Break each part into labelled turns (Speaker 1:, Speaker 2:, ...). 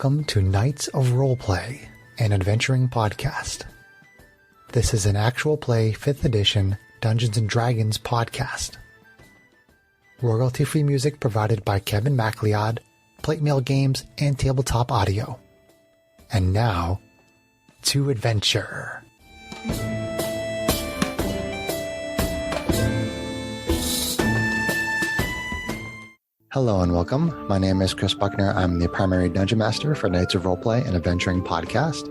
Speaker 1: welcome to Knights of Roleplay, an adventuring podcast. This is an actual play 5th edition Dungeons & Dragons podcast. Royalty-free music provided by Kevin MacLeod, Plate Mail Games, and Tabletop Audio. And now, to adventure. Hello and welcome. My name is Chris Buckner. I'm the primary Dungeon Master for Knights of Roleplay, an adventuring podcast.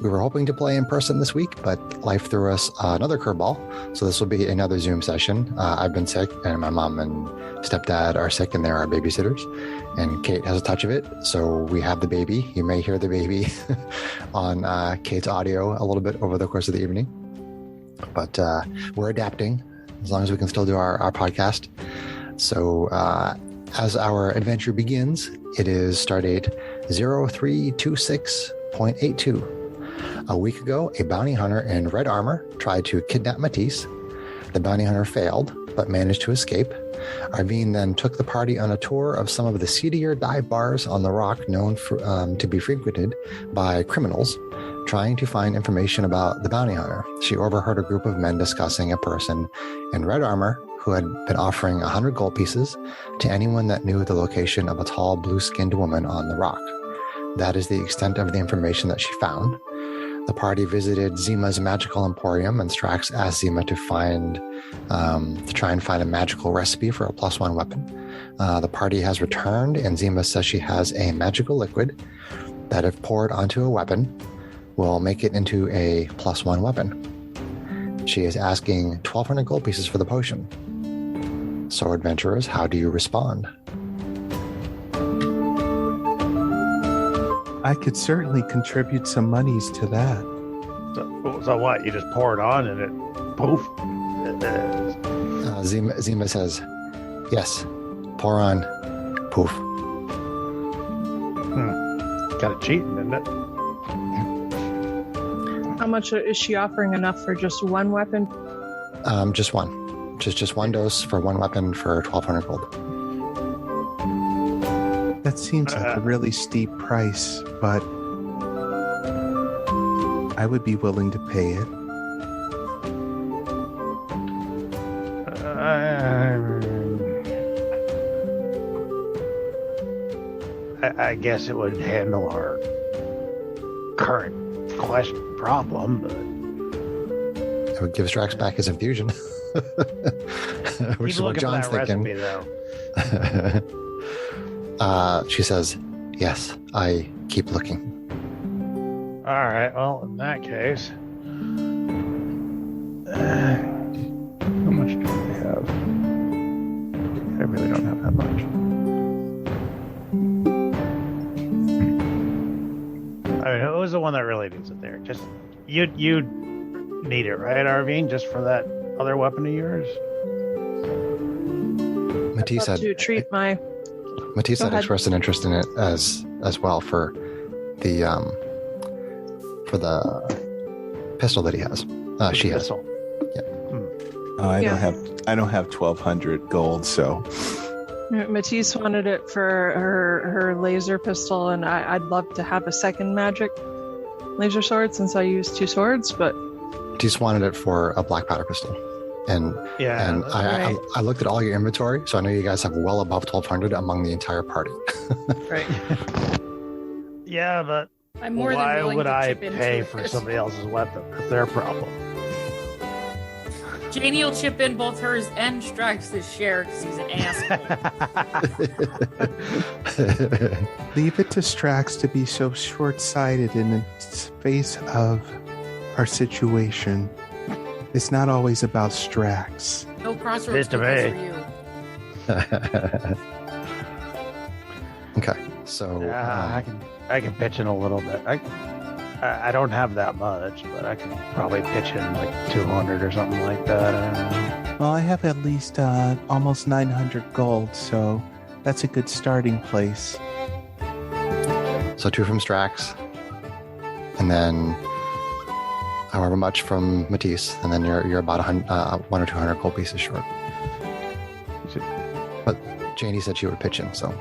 Speaker 1: We were hoping to play in person this week, but life threw us another curveball, so this will be another Zoom session. I've been sick, and my mom and stepdad are sick, and they're our babysitters, and Kate has a touch of it, so we have the baby. You may hear the baby on Kate's audio a little bit over the course of the evening, but we're adapting as long as we can still do our podcast. So as our adventure begins, it is stardate 0326.82. A week ago, a bounty hunter in red armor tried to kidnap Matisse. The bounty hunter failed, but managed to escape. Arvine then took the party on a tour of some of the seedier dive bars on the rock known for, to be frequented by criminals, trying to find information about the bounty hunter. She overheard a group of men discussing a person in red armor who had been offering 100 gold pieces to anyone that knew the location of a tall, blue-skinned woman on the rock. That is the extent of the information that she found. The party visited Zima's magical emporium, and Strax asked Zima to try and find a magical recipe for a +1 weapon. The party has returned, and Zima says she has a magical liquid that, if poured onto a weapon, will make it into a +1 weapon. She is asking 1,200 gold pieces for the potion. So, adventurers, how do you respond?
Speaker 2: I could certainly contribute some monies to that.
Speaker 3: So what? You just pour it on and it poof?
Speaker 1: Zima says, yes, pour on, poof.
Speaker 3: Kind of cheating, isn't it?
Speaker 4: How much is she offering? Enough for just one weapon?
Speaker 1: Just one. Just one dose for one weapon for 1,200 gold.
Speaker 2: That seems like a really steep price, but I would be willing to pay it.
Speaker 3: I guess it would handle our current problem, but
Speaker 1: It would give Strax back his infusion. Which is what John's thinking.
Speaker 3: Recipe,
Speaker 1: She says, yes, I keep looking.
Speaker 3: all right, well, in that case,
Speaker 2: How much do I have? I really don't have that much.
Speaker 3: I mean, who's the one that really needs it there? Just you need it, right, Arvine, just for that other weapon of yours?
Speaker 1: Matisse had expressed an interest in it as well for the pistol that he has. She has.
Speaker 3: Pistol.
Speaker 1: Yeah.
Speaker 2: I don't have 1,200 gold, so
Speaker 4: Matisse wanted it for her laser pistol, and I'd love to have a second magic laser sword since I use 2 swords, but
Speaker 1: Matisse wanted it for a black powder pistol. And I looked at all your inventory, so I know you guys have well above 1,200 among the entire party.
Speaker 4: right.
Speaker 3: Yeah, but
Speaker 5: I'm more than
Speaker 3: why
Speaker 5: willing
Speaker 3: would
Speaker 5: to
Speaker 3: I
Speaker 5: chip into
Speaker 3: pay
Speaker 5: it.
Speaker 3: for somebody else's weapon? That's their problem.
Speaker 5: Janie will chip in both hers and Strax's share because he's an asshole.
Speaker 2: leave it to Strax to be so short-sighted in the face of our situation. It's not always about Strax.
Speaker 5: No crossroads
Speaker 3: to
Speaker 5: because
Speaker 3: me.
Speaker 5: for you.
Speaker 1: Okay, so
Speaker 3: I can pitch in a little bit. I don't have that much, but I can probably pitch in like 200 or something like that.
Speaker 2: Well, I have at least almost 900 gold, so that's a good starting place.
Speaker 1: So 2 from Strax, and then however much from Matisse, and then you're about 100, 1 or 200 gold pieces short. But Janie said she would pitch in, so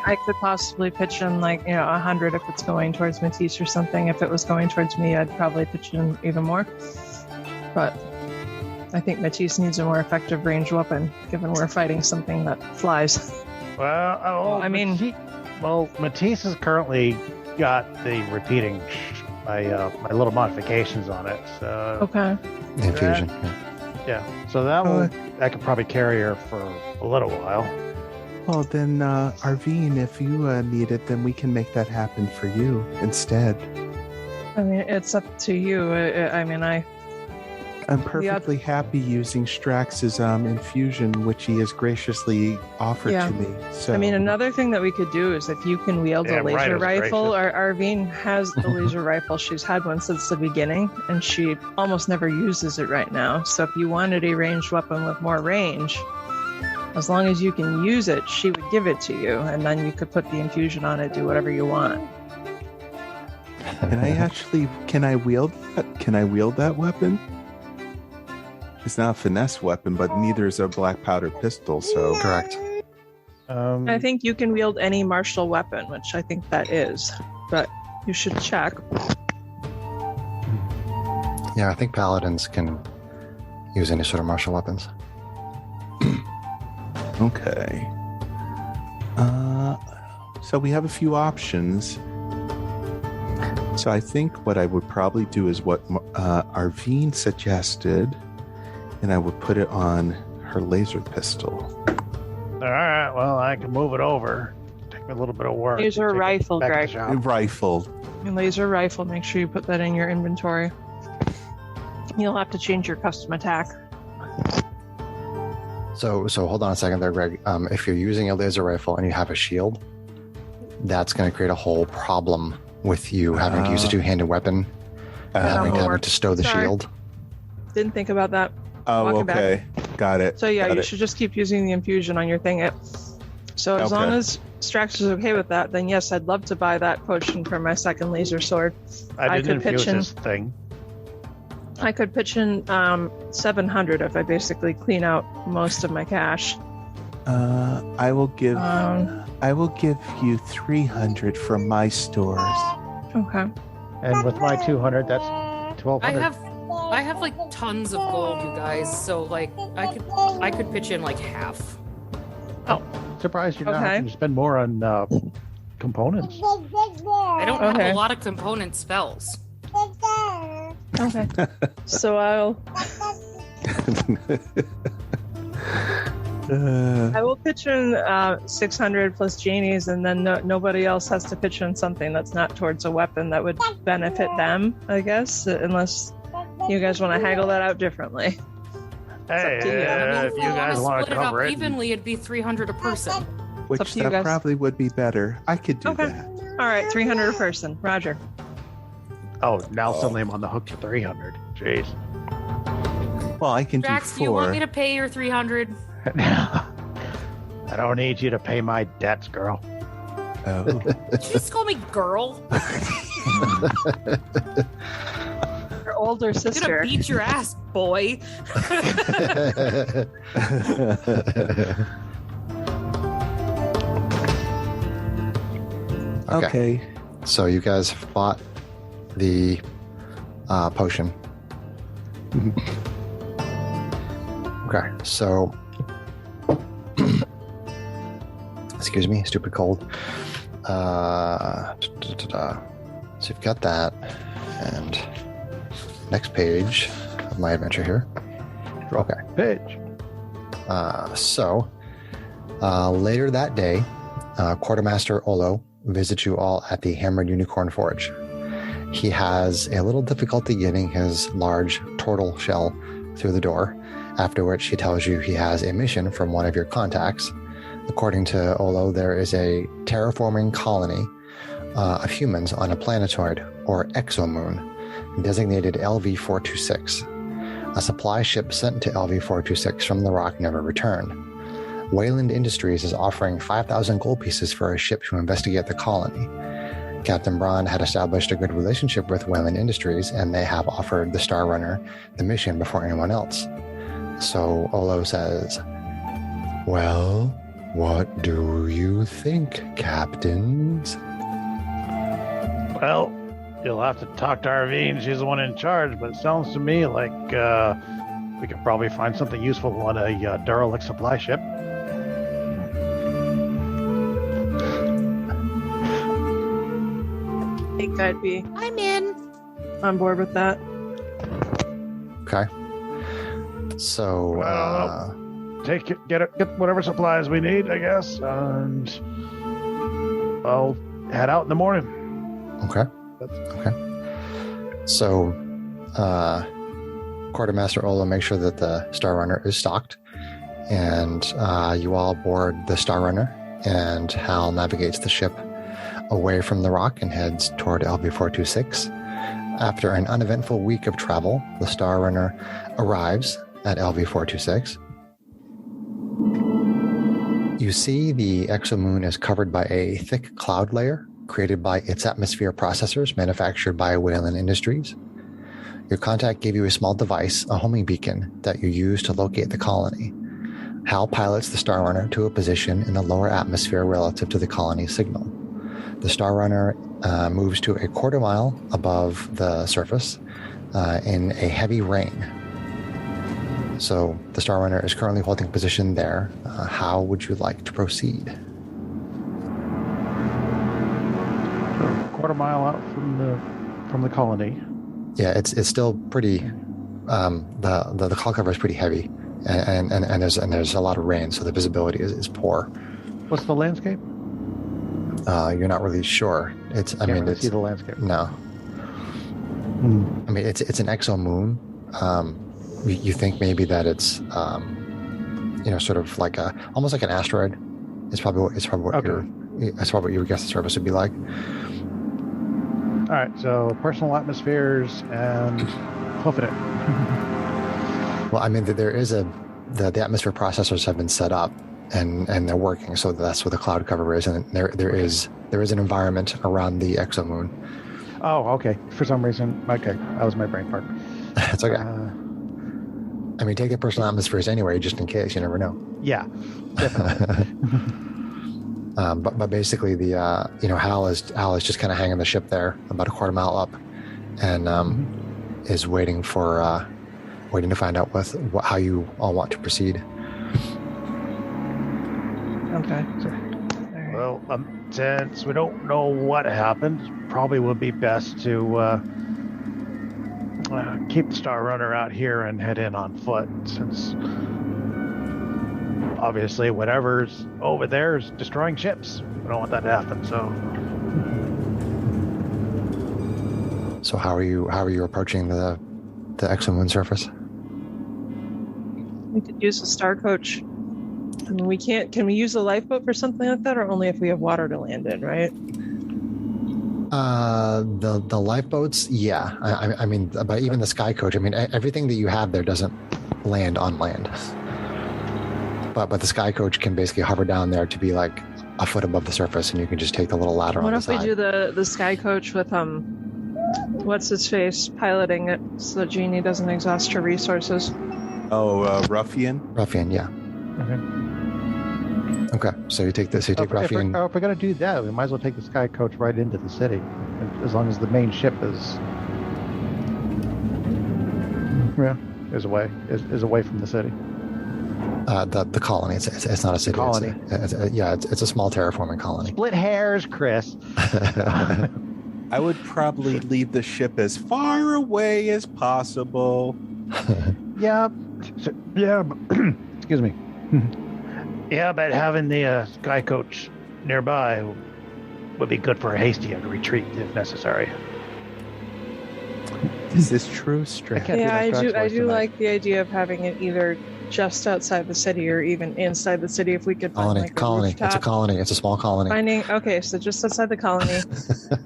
Speaker 4: I could possibly pitch in 100 if it's going towards Matisse or something. If it was going towards me, I'd probably pitch in even more. But I think Matisse needs a more effective ranged weapon, given we're fighting something that flies.
Speaker 3: Well, Matisse has currently got the repeating my little modifications on it. So
Speaker 4: Okay.
Speaker 1: The infusion.
Speaker 3: yeah. So that could probably carry her for a little while.
Speaker 2: Well, then, Arvine, if you need it, then we can make that happen for you instead.
Speaker 4: I mean, it's up to you.
Speaker 2: I'm perfectly happy using Strax's infusion, which he has graciously offered to me. So,
Speaker 4: I mean, another thing that we could do is if you can wield a laser rifle, Arvine has the laser rifle. She's had one since the beginning, and she almost never uses it right now. So if you wanted a ranged weapon with more range, as long as you can use it, she would give it to you, and then you could put the infusion on it, do whatever you want.
Speaker 2: can I wield that weapon? It's not a finesse weapon, but neither is a black powder pistol, so...
Speaker 1: Correct.
Speaker 4: I think you can wield any martial weapon, which I think that is, but you should check.
Speaker 1: Yeah, I think paladins can use any sort of martial weapons.
Speaker 2: Okay. So we have a few options. So I think what I would probably do is what Arvine suggested, and I would put it on her laser pistol.
Speaker 3: All right. Well, I can move it over. Take me a little bit of work.
Speaker 4: Laser rifle,
Speaker 3: Back to
Speaker 4: Greg.
Speaker 3: the shop.
Speaker 2: Rifle.
Speaker 4: And laser rifle, make sure you put that in your inventory. You'll have to change your custom attack.
Speaker 1: So hold on a second there, Greg. If you're using a laser rifle and you have a shield, that's going to create a whole problem with you having to use a two-handed weapon and having to stow the shield.
Speaker 4: Didn't think about that.
Speaker 2: Oh,
Speaker 4: Walk it
Speaker 2: okay. Got it.
Speaker 4: So yeah,
Speaker 2: Got
Speaker 4: you
Speaker 2: it.
Speaker 4: should just keep using the infusion on your thing. So as long as Strax is okay with that, then yes, I'd love to buy that potion for my second laser sword.
Speaker 3: I
Speaker 4: could
Speaker 3: didn't infuse
Speaker 4: pitch in-
Speaker 3: this thing.
Speaker 4: I could pitch in 700 if I basically clean out most of my cash.
Speaker 2: I will give you 300 from my stores.
Speaker 4: Okay.
Speaker 3: And with my 200, that's 1,200.
Speaker 5: I have like tons of gold, you guys. So like I could pitch in like half.
Speaker 3: Oh, surprised you're not
Speaker 4: Okay.
Speaker 3: having to spend more on components.
Speaker 5: I don't have
Speaker 4: Okay.
Speaker 5: a lot of component spells.
Speaker 4: Okay. So I will pitch in 600 plus Janie's, and then nobody else has to pitch in something that's not towards a weapon that would benefit them, I guess, unless you guys want to haggle that out differently.
Speaker 3: Hey,
Speaker 4: up to you.
Speaker 3: if you guys want to
Speaker 5: split it
Speaker 3: cover
Speaker 5: up
Speaker 3: it,
Speaker 5: evenly, it'd be 300 a person.
Speaker 4: up
Speaker 2: Which
Speaker 4: to you
Speaker 2: that
Speaker 4: guys.
Speaker 2: probably would be better. I could do
Speaker 4: Okay.
Speaker 2: that.
Speaker 4: All right, 300 a person. Roger.
Speaker 3: oh, now suddenly I'm on the hook for 300. Jeez.
Speaker 2: Well, I can
Speaker 5: Drax,
Speaker 2: do
Speaker 5: do you want
Speaker 2: 4.
Speaker 5: me to pay your 300?
Speaker 3: I don't need you to pay my debts, girl.
Speaker 2: Oh.
Speaker 5: Did you just call me girl?
Speaker 4: Your older
Speaker 5: I'm
Speaker 4: sister.
Speaker 5: gonna beat your ass, boy.
Speaker 2: Okay.
Speaker 1: So you guys have bought the potion. Okay, so excuse me, stupid cold. So you've got that, and next page of my adventure here. Okay.
Speaker 3: Bitch.
Speaker 1: Later that day, Quartermaster Olo visits you all at the Hammered Unicorn Forge. He has a little difficulty getting his large turtle shell through the door, after which he tells you he has a mission from one of your contacts. According to Olo, there is a terraforming colony of humans on a planetoid, or exomoon, designated LV-426. A supply ship sent to LV-426 from the rock never returned. Wayland Industries is offering 5,000 gold pieces for a ship to investigate the colony. Captain Braun had established a good relationship with Wayland Industries, and they have offered the Star Runner the mission before anyone else. So Olo says, well, What do you think, captains?
Speaker 3: Well, you'll have to talk to Arvine. She's the one in charge, but it sounds to me like we could probably find something useful on a derelict supply ship.
Speaker 4: I think I'd be
Speaker 5: I'm in.
Speaker 4: on board with that.
Speaker 1: Okay. So,
Speaker 3: Get whatever supplies we need, I guess, and I'll head out in the morning.
Speaker 1: okay. So, Quartermaster Ola makes sure that the Star Runner is stocked, and you all board the Star Runner, and Hal navigates the ship away from the rock and heads toward LV-426. After an uneventful week of travel, the Star Runner arrives at LV-426. You see the exomoon is covered by a thick cloud layer created by its atmosphere processors manufactured by Wayland Industries. Your contact gave you a small device, a homing beacon, that you use to locate the colony. Hal pilots the Star Runner to a position in the lower atmosphere relative to the colony's signal. The Star Runner moves to a quarter mile above the surface in a heavy rain. So the Star Runner is currently holding position there. How would you like to proceed?
Speaker 3: A quarter mile out from the colony.
Speaker 1: Yeah, it's still pretty. The cloud cover is pretty heavy, and there's a lot of rain, so the visibility is poor.
Speaker 3: What's the landscape?
Speaker 1: You're not really sure. It's
Speaker 3: See the landscape.
Speaker 1: No. I mean, it's an exomoon. You think maybe that it's sort of like almost like an asteroid. It's probably what you would guess the surface would be like.
Speaker 3: All right, so personal atmospheres and hoofing it.
Speaker 1: Well, I mean, there is the atmosphere processors have been set up and they're working, so that's what the cloud cover is, and there is an environment around the exomoon.
Speaker 3: Oh, okay. For some reason, okay, that was my brain part.
Speaker 1: It's okay. I mean, take the personal atmospheres anyway, just in case. You never know.
Speaker 3: Yeah, definitely.
Speaker 1: But basically, the Hal is just kind of hanging the ship there, about a quarter mile up, and is waiting to find out how you all want to proceed.
Speaker 4: Okay.
Speaker 3: Well, since we don't know what happened, probably would be best to keep the Star Runner out here and head in on foot, since obviously whatever's over there is destroying ships. We don't want that to happen.
Speaker 1: So how are you approaching the exomoon surface?
Speaker 4: We could use a star coach. I mean, we can't. Can we use a lifeboat for something like that, or only if we have water to land in? Right.
Speaker 1: The lifeboats, yeah. I mean, but even the sky coach. I mean, everything that you have there doesn't land on land. But the sky coach can basically hover down there to be like a foot above the surface, and you can just take the little ladder on the side.
Speaker 4: What if we do the sky coach with what's his face piloting it, so that Jeannie doesn't exhaust her resources?
Speaker 2: Oh, Ruffian.
Speaker 1: Ruffian, yeah. Okay, so you take this. You take Ruffian.
Speaker 3: If we're going to do that, we might as well take the sky coach right into the city, as long as the main ship is away from the city.
Speaker 1: The colony. It's not a city.
Speaker 3: Colony.
Speaker 1: It's a small terraforming colony.
Speaker 3: Split hairs, Chris.
Speaker 2: I would probably leave the ship as far away as possible.
Speaker 3: Yeah. Excuse me. Yeah, but having the sky coach nearby would be good for a hasty retreat if necessary.
Speaker 2: Is this true, Strat?
Speaker 4: Yeah, I do like the idea of having it either just outside the city or even inside the city if we could find
Speaker 1: colony. It's a colony. It's a small colony.
Speaker 4: So just outside the colony,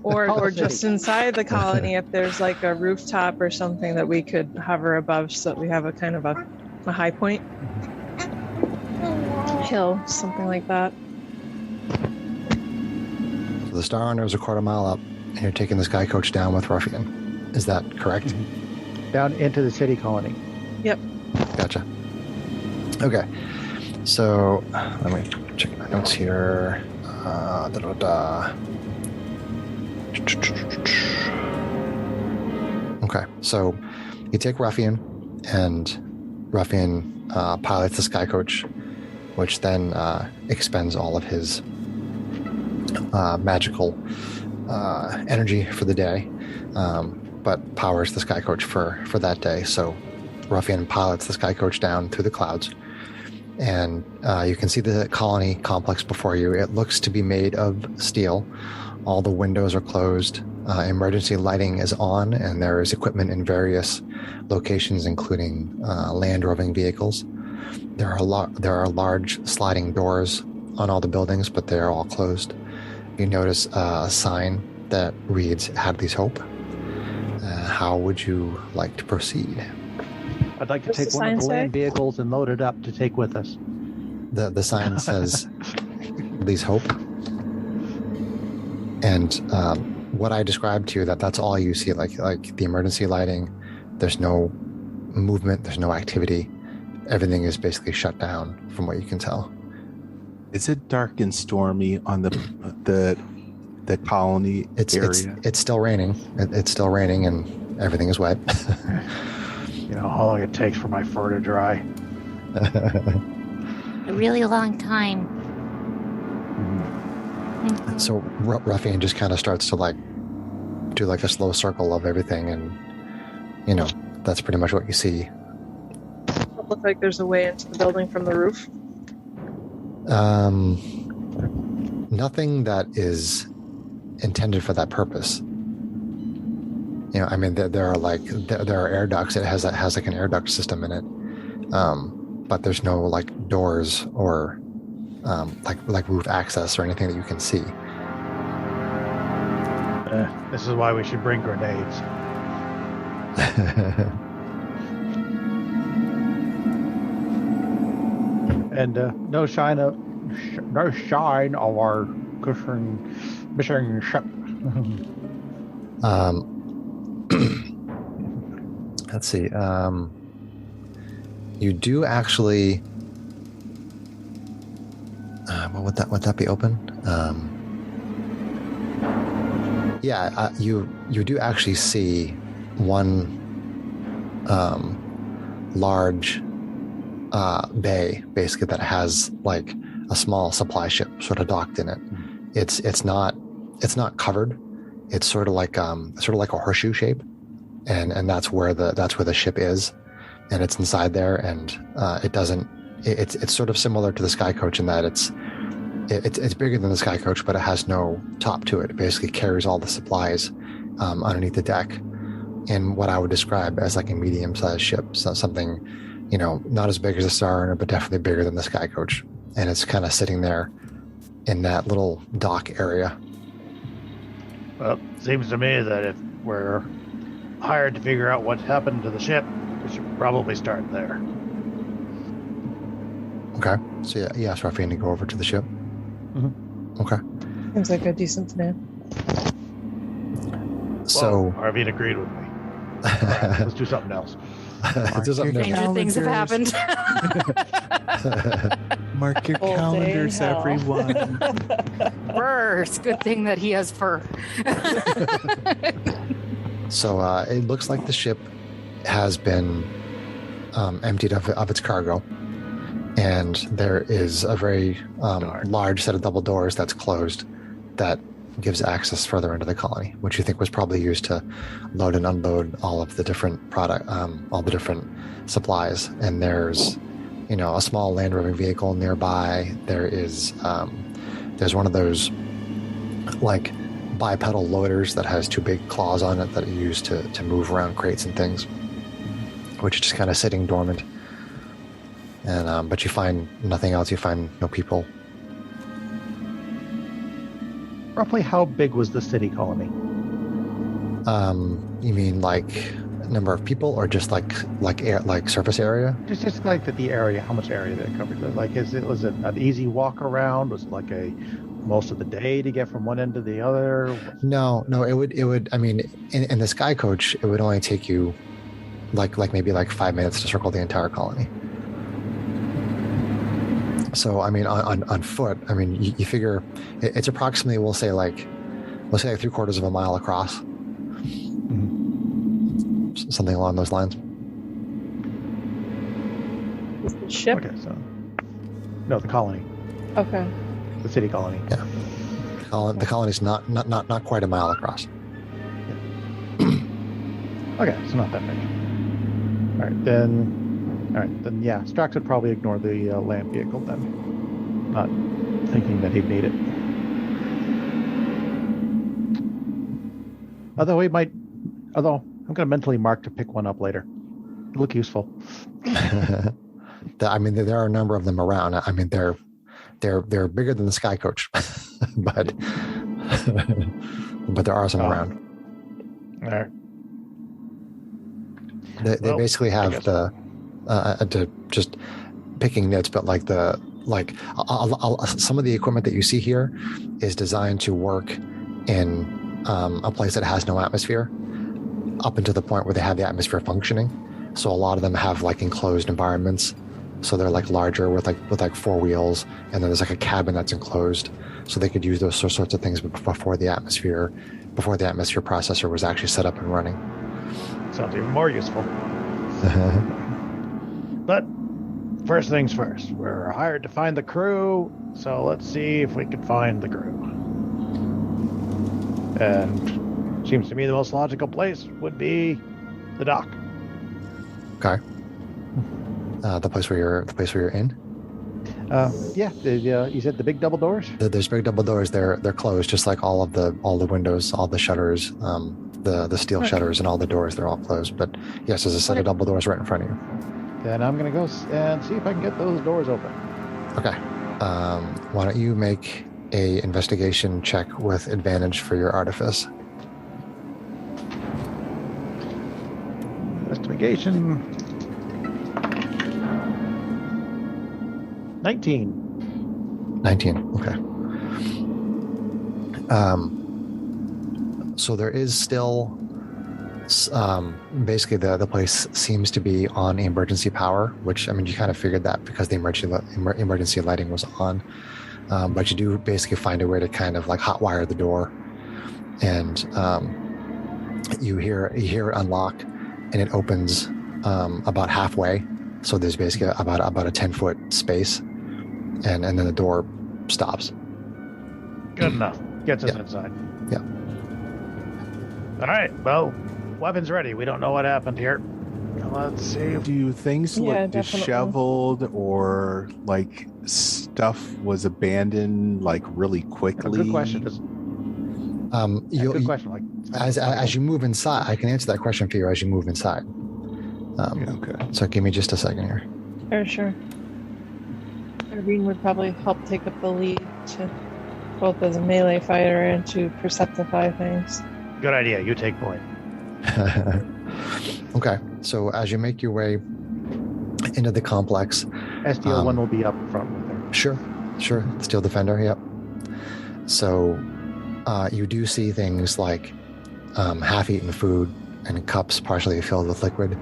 Speaker 4: or just inside the colony if there's like a rooftop or something that we could hover above, so that we have a kind of a high point. Hill, something like that.
Speaker 1: So the Star Runner is a quarter mile up, and you're taking the sky coach down with Ruffian. Is that correct?
Speaker 3: Mm-hmm. Down into the city colony.
Speaker 4: Yep.
Speaker 1: Gotcha. Okay. So let me Check my notes here. Okay, so you take Ruffian, and Ruffian pilots the Sky Coach, which then expends all of his magical energy for the day, but powers the Sky Coach for that day. So Ruffian pilots the Sky Coach down through the clouds, and you can see the colony complex before you. It looks to be made of steel. All the windows are closed. Emergency lighting is on, and there is equipment in various locations, including land roving vehicles. There are large sliding doors on all the buildings, but they are all closed. You notice a sign that reads "Hadley's Hope." How would you like to proceed?
Speaker 3: I'd like to take one of the land vehicles and load it up to take with us.
Speaker 1: The sign says "Hadley's Hope," and what I described to you, that's all you see. Like the emergency lighting, there's no movement, there's no activity. Everything is basically shut down, from what you can tell.
Speaker 2: Is it dark and stormy on the colony area?
Speaker 1: It's still raining. It's still raining, and everything is wet.
Speaker 3: You know how long it takes for my fur to dry?
Speaker 6: A really long time.
Speaker 1: So Ruffian just kind of starts to do a slow circle of everything, and that's pretty much what you see.
Speaker 4: It looks like there's a way into the building from the roof.
Speaker 1: Nothing that is intended for that purpose. There are air ducts. It has an air duct system in it, but there's no doors or roof access or anything that you can see.
Speaker 3: This is why we should bring grenades. And no sign of our missing ship.
Speaker 1: Let's see. You do actually. Would that be open? You do actually see one large bay, basically, that has a small supply ship sort of docked in it. It's not covered. It's sort of like a horseshoe shape, and that's where the ship is, and it's inside there, and it's sort of similar to the Sky Coach in that it's bigger than the Sky Coach, but it has no top to it. It basically carries all the supplies underneath the deck in what I would describe as a medium-sized ship. So something, not as big as a Star, but definitely bigger than the Sky Coach. And it's kind of sitting there in that little dock area.
Speaker 3: Well, it seems to me that if we're hired to figure out what happened to the ship, we should probably start there.
Speaker 1: Okay. So you asked Ruffian to go over to the ship?
Speaker 3: Mm-hmm.
Speaker 1: Okay.
Speaker 4: Seems like a decent plan.
Speaker 1: So
Speaker 3: Arvine agreed with me. Right, let's do something else.
Speaker 5: Stranger things have happened.
Speaker 2: Mark your
Speaker 7: Full
Speaker 2: calendars,
Speaker 7: day in hell.
Speaker 2: everyone.
Speaker 5: Fur. It's a good thing that he has fur.
Speaker 1: So it looks like the ship has been emptied of its cargo, and there is a very large set of double doors that's closed that gives access further into the colony, which you think was probably used to load and unload all of the different all the different supplies. And there's a small land roving vehicle nearby. There's one of those bipedal loaders that has two big claws on it that are used to move around crates and things, which is just kind of sitting dormant. And but you find nothing else. You find no people.
Speaker 3: Roughly how big was the city colony?
Speaker 1: You mean number of people, or just surface area?
Speaker 3: Just the area. How much area did it cover? Was it an easy walk around? Was it most of the day to get from one end to the other?
Speaker 1: No. It would. I mean, in the Sky Coach, it would only take you maybe 5 minutes to circle the entire colony. So, I mean, on foot, I mean, you figure it's approximately, we'll say like 3/4 of a mile across. Something along those lines.
Speaker 4: Is the ship?
Speaker 3: Okay, so no, the colony,
Speaker 4: Okay.
Speaker 3: the city colony.
Speaker 1: Yeah, the colony's not quite a mile across.
Speaker 3: Okay, so not that big. All right, then. Yeah, Strax would probably ignore the land vehicle then, not thinking that he'd need it. Although I'm going to mentally mark to pick one up later. It'll look useful.
Speaker 1: I mean, there are a number of them around. I mean, they're bigger than the Sky Coach, but there are some around.
Speaker 3: All right.
Speaker 1: They basically have to just picking nits, but some of the equipment that you see here is designed to work in a place that has no atmosphere, up until the point where they have the atmosphere functioning. So a lot of them have like enclosed environments. So they're like larger with 4 wheels, and then there's like a cabin that's enclosed. So they could use those sorts of things before the atmosphere processor was actually set up and running.
Speaker 3: Sounds even more useful. But first things first, we're hired to find the crew, so let's see if we can find the crew. And seems to me the most logical place would be the dock.
Speaker 1: Okay. The place where you're in.
Speaker 3: Yeah. You said the big double doors.
Speaker 1: There's big double doors. They're closed, just like all the windows, all the shutters, the steel shutters, and all the doors. They're all closed. But yes, there's a set of double doors right in front of you.
Speaker 3: Then I'm gonna go and see if I can get those doors open.
Speaker 1: Okay. Why don't you make a investigation check with advantage for your artifice?
Speaker 3: Investigation. 19.
Speaker 1: 19. Okay. So there is still, basically the place seems to be on emergency power, which, I mean, you kind of figured that because the emergency lighting was on. But you do basically find a way to kind of like hotwire the door, and you hear it unlock, and it opens about halfway. So there's basically about a 10-foot space, and then the door stops.
Speaker 3: Good enough. Gets us inside.
Speaker 1: Yeah.
Speaker 3: All right. Well, weapons ready. We don't know what happened here. Let's see.
Speaker 2: Do things look
Speaker 4: definitely.
Speaker 2: disheveled, or like stuff was abandoned like really quickly?
Speaker 3: Good question. Good question. Like
Speaker 1: As you move inside, I can answer that question for you as you move inside.
Speaker 2: Okay.
Speaker 1: So give me just a second here.
Speaker 4: Sure. Irene would probably help take up the lead to both as a melee fighter and to perceptify things.
Speaker 3: Good idea. You take point.
Speaker 1: Okay. So as you make your way into the complex,
Speaker 3: SDL1 will be up front with her.
Speaker 1: Sure. Steel Defender, yep. So you do see things like half-eaten food and cups partially filled with liquid.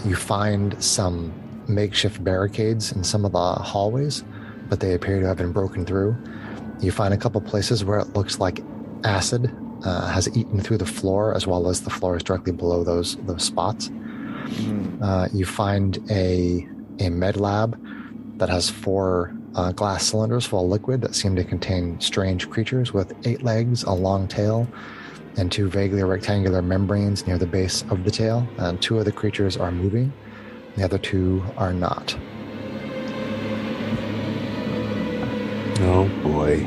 Speaker 1: You find some makeshift barricades in some of the hallways, but they appear to have been broken through. You find a couple places where it looks like acid has eaten through the floor, as well as the floor is directly below those spots. You find a med lab that has 4 glass cylinders full of liquid that seem to contain strange creatures with 8 legs, a long tail, and 2 vaguely rectangular membranes near the base of the tail. And 2 of the creatures are moving. The other 2 are not.
Speaker 2: Oh boy.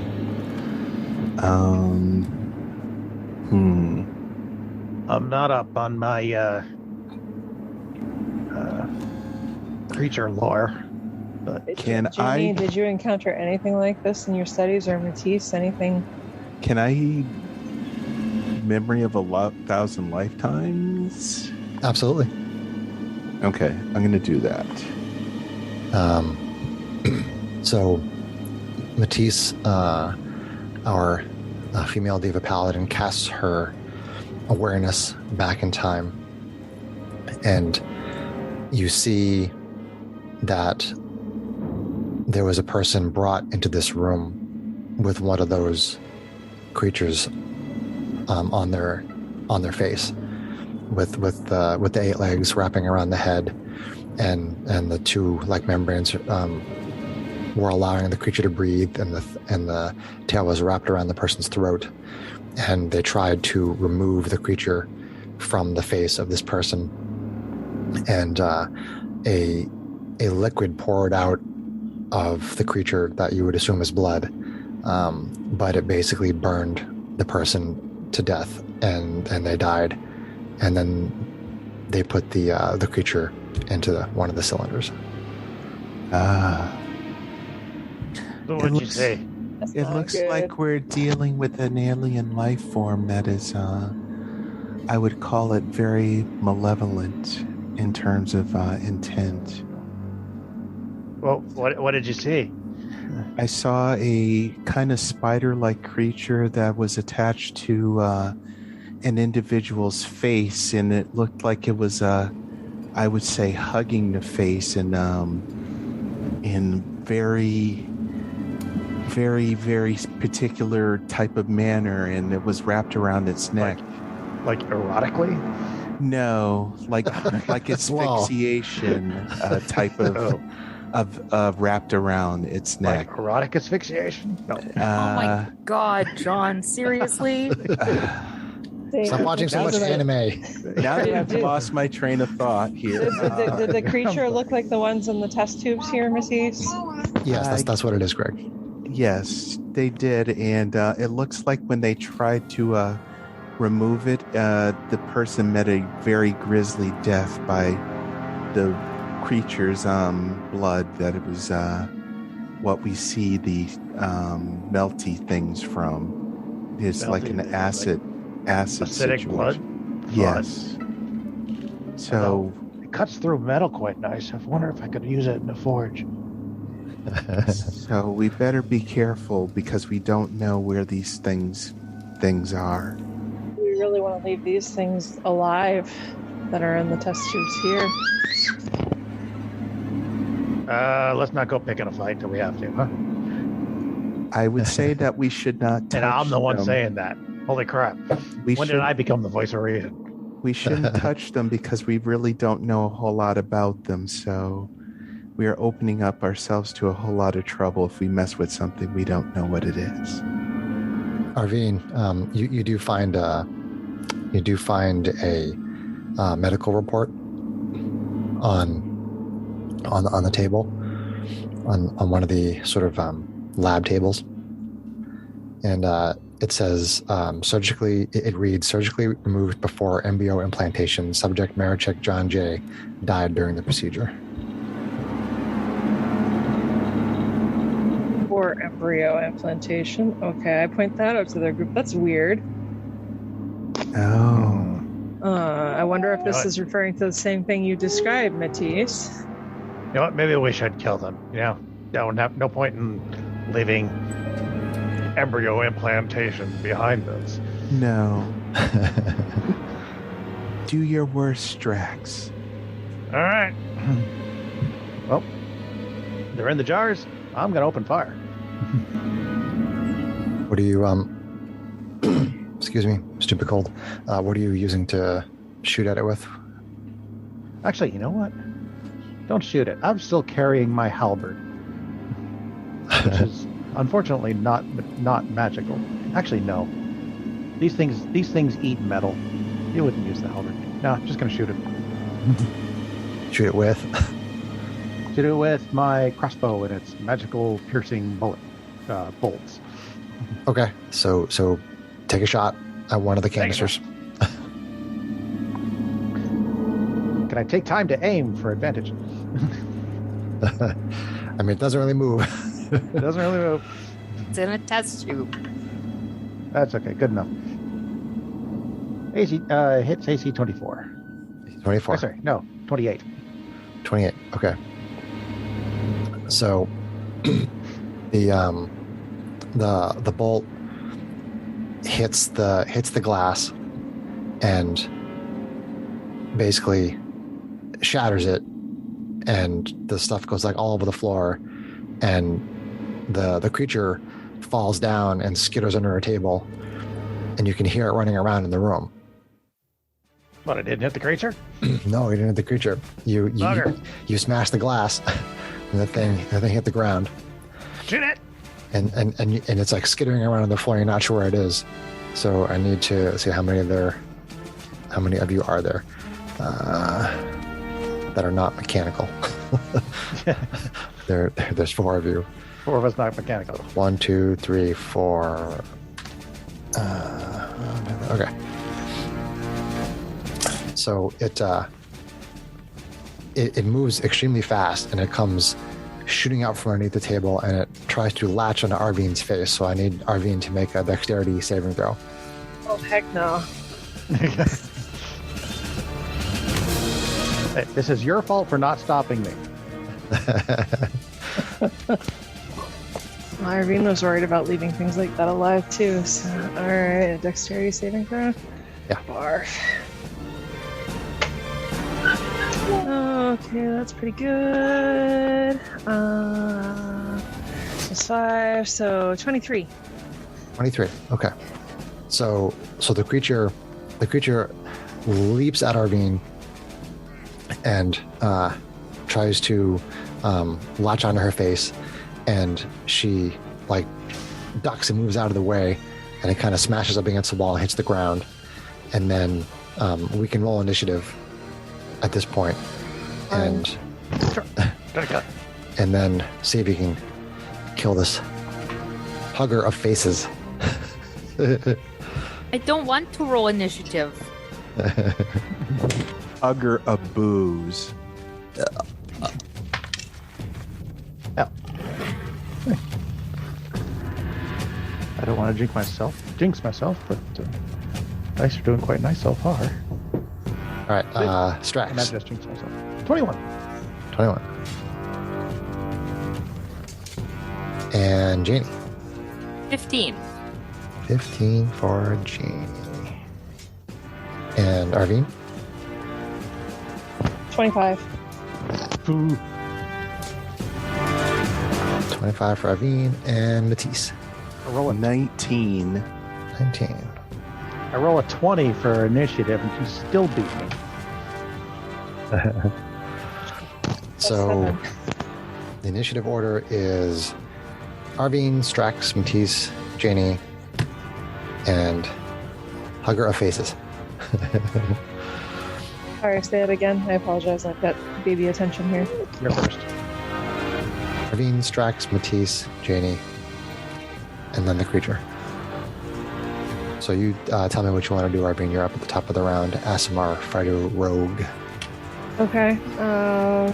Speaker 3: I'm not up on my creature lore, but
Speaker 4: Jimmy, did you encounter anything like this in your studies, or Matisse? Anything?
Speaker 2: Can I memory of 1,000 lifetimes?
Speaker 1: Absolutely.
Speaker 2: Okay, I'm going to do that.
Speaker 1: So Matisse, our female diva paladin, casts her awareness back in time, and you see that there was a person brought into this room with one of those creatures on their face, with the 8 legs wrapping around the head, and the 2 like membranes were allowing the creature to breathe, and the tail was wrapped around the person's throat, and they tried to remove the creature from the face of this person, and a liquid poured out of the creature that you would assume is blood, but it basically burned the person to death, and they died, and then they put the creature into one of the cylinders.
Speaker 3: So what did you say?
Speaker 2: It looks like we're dealing with an alien life form that is, I would call it very malevolent in terms of intent.
Speaker 3: Well, what did you see?
Speaker 2: I saw a kind of spider-like creature that was attached to an individual's face, and it looked like it was, I would say, hugging the face in very, very, very particular type of manner, and it was wrapped around its neck.
Speaker 3: Like erotically?
Speaker 2: No, like asphyxiation type of wrapped around its neck.
Speaker 3: Like erotic asphyxiation? No.
Speaker 5: Oh my God, John! Seriously?
Speaker 1: Stop watching so much anime.
Speaker 2: Now that I've lost my train of thought here.
Speaker 4: Did the creature look like the ones in the test tubes here, Missy's?
Speaker 1: Yes, that's what it is, Greg.
Speaker 2: Yes, they did, and it looks like when they tried to remove it, the person met a very grisly death by the creature's blood. That it was what we see the melty things from. It's melty, like an acid
Speaker 3: acidic
Speaker 2: situation.
Speaker 3: Blood.
Speaker 2: Yes. So
Speaker 3: it cuts through metal quite nice. I wonder if I could use it in the forge.
Speaker 2: So we better be careful because we don't know where these things are.
Speaker 4: We really want to leave these things alive that are in the test tubes here.
Speaker 3: Let's not go picking a fight till we have to, huh?
Speaker 2: I would say that we should not touch
Speaker 3: and I'm the one
Speaker 2: them.
Speaker 3: saying that. Holy crap. When did I become the voice of reason?
Speaker 2: We shouldn't touch them because we really don't know a whole lot about them, so we are opening up ourselves to a whole lot of trouble if we mess with something we don't know what it is.
Speaker 1: Arvine, you do find a medical report on the table, on one of the sort of lab tables, and it says it reads surgically removed before embryo implantation. Subject Marichek John J. died during the procedure.
Speaker 4: Or embryo implantation. Okay, I point that out to their group. That's weird.
Speaker 2: Oh.
Speaker 4: I wonder if this is referring to the same thing you described, Matisse.
Speaker 3: You know what? Maybe we should kill them. No point in leaving embryo implantation behind us.
Speaker 2: No. Do your worst, Strax.
Speaker 3: All right. Well, they're in the jars. I'm going to open fire.
Speaker 1: What are you, excuse me, stupid cold. What are you using to shoot at it with?
Speaker 3: Actually, you know what? Don't shoot it. I'm still carrying my halberd, which is unfortunately not magical. Actually, no. These things eat metal. You wouldn't use the halberd. No, I'm just going to shoot it.
Speaker 1: Shoot it with?
Speaker 3: Shoot it with my crossbow and its magical piercing bolts.
Speaker 1: Okay, so take a shot at one of the canisters.
Speaker 3: Can I take time to aim for advantage?
Speaker 1: I mean, it doesn't really move.
Speaker 3: It doesn't really move.
Speaker 5: It's in a test tube.
Speaker 3: That's okay. Good enough. AC hits AC 24.
Speaker 1: 24.
Speaker 3: Oh, sorry, no, 28.
Speaker 1: 28. Okay. So the bolt hits the glass and basically shatters it, and the stuff goes like all over the floor, and the creature falls down and skitters under a table, and you can hear it running around in the room.
Speaker 3: But it didn't hit the creature?
Speaker 1: No, you didn't hit the creature. You smashed the glass, and the thing hit the ground.
Speaker 3: Shoot it!
Speaker 1: And it's like skittering around on the floor. You're not sure where it is. So I need to see how many of you are there that are not mechanical. There's 4 of you.
Speaker 3: 4 of us not mechanical.
Speaker 1: 1, 2, 3, 4. Okay. So it moves extremely fast, and it comes shooting out from underneath the table, and it tries to latch onto Arvine's face. So I need Arvine to make a dexterity saving throw.
Speaker 4: Oh, heck no.
Speaker 3: Hey, this is your fault for not stopping me.
Speaker 4: Irene was worried about leaving things like that alive too. So, all right, a dexterity saving throw.
Speaker 1: Yeah.
Speaker 4: Barf. Okay, that's pretty good. Plus 5, so 23.
Speaker 1: 23. Okay. So the creature leaps at Arvine and tries to latch onto her face, and she like ducks and moves out of the way, and it kind of smashes up against the wall and hits the ground. And then we can roll initiative at this point, and and then see if you can kill this hugger of faces.
Speaker 6: I don't want to roll initiative.
Speaker 2: Hugger of booze.
Speaker 3: Yeah. I don't want to jinx myself, but dice are doing quite nice so far.
Speaker 1: All right, Strax.
Speaker 3: And I've just jinxed myself. 21.
Speaker 1: 21. And Janie.
Speaker 6: 15.
Speaker 1: 15 for Janie. And Arvine.
Speaker 4: 25.
Speaker 3: Ooh.
Speaker 1: 25 for Arvine. And Matisse.
Speaker 3: I roll a
Speaker 2: 19.
Speaker 1: 19.
Speaker 3: I roll a 20 for initiative, and you still beat me.
Speaker 1: So the initiative order is Arvine, Strax, Matisse, Janie, and Hugger of Faces.
Speaker 4: Sorry, say it again. I apologize. I've got baby attention here.
Speaker 3: You're first.
Speaker 1: Arvine, Strax, Matisse, Janie, and then the creature. So you tell me what you want to do, Arvine. You're up at the top of the round. Asimar, fighter, rogue.
Speaker 4: Okay.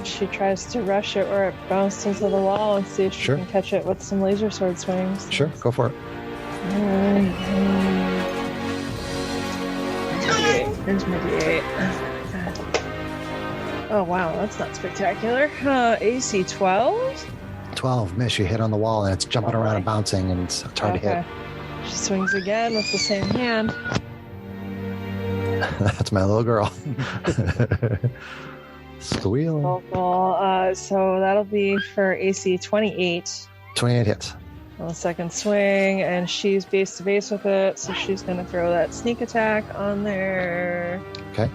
Speaker 4: She tries to rush it where it bounced into the wall and see if she can catch it with some laser sword swings.
Speaker 1: Sure, go for it.
Speaker 4: There's my D8. Oh, wow, that's not spectacular. AC 12?
Speaker 1: 12, miss. You hit on the wall, and it's jumping around and bouncing, and it's hard to hit.
Speaker 4: She swings again with the same hand.
Speaker 1: That's my little girl. Squealing.
Speaker 4: So that'll be for AC 28.
Speaker 1: 28 hits.
Speaker 4: On the second swing, and she's base to base with it, so she's going to throw that sneak attack on there.
Speaker 1: Okay.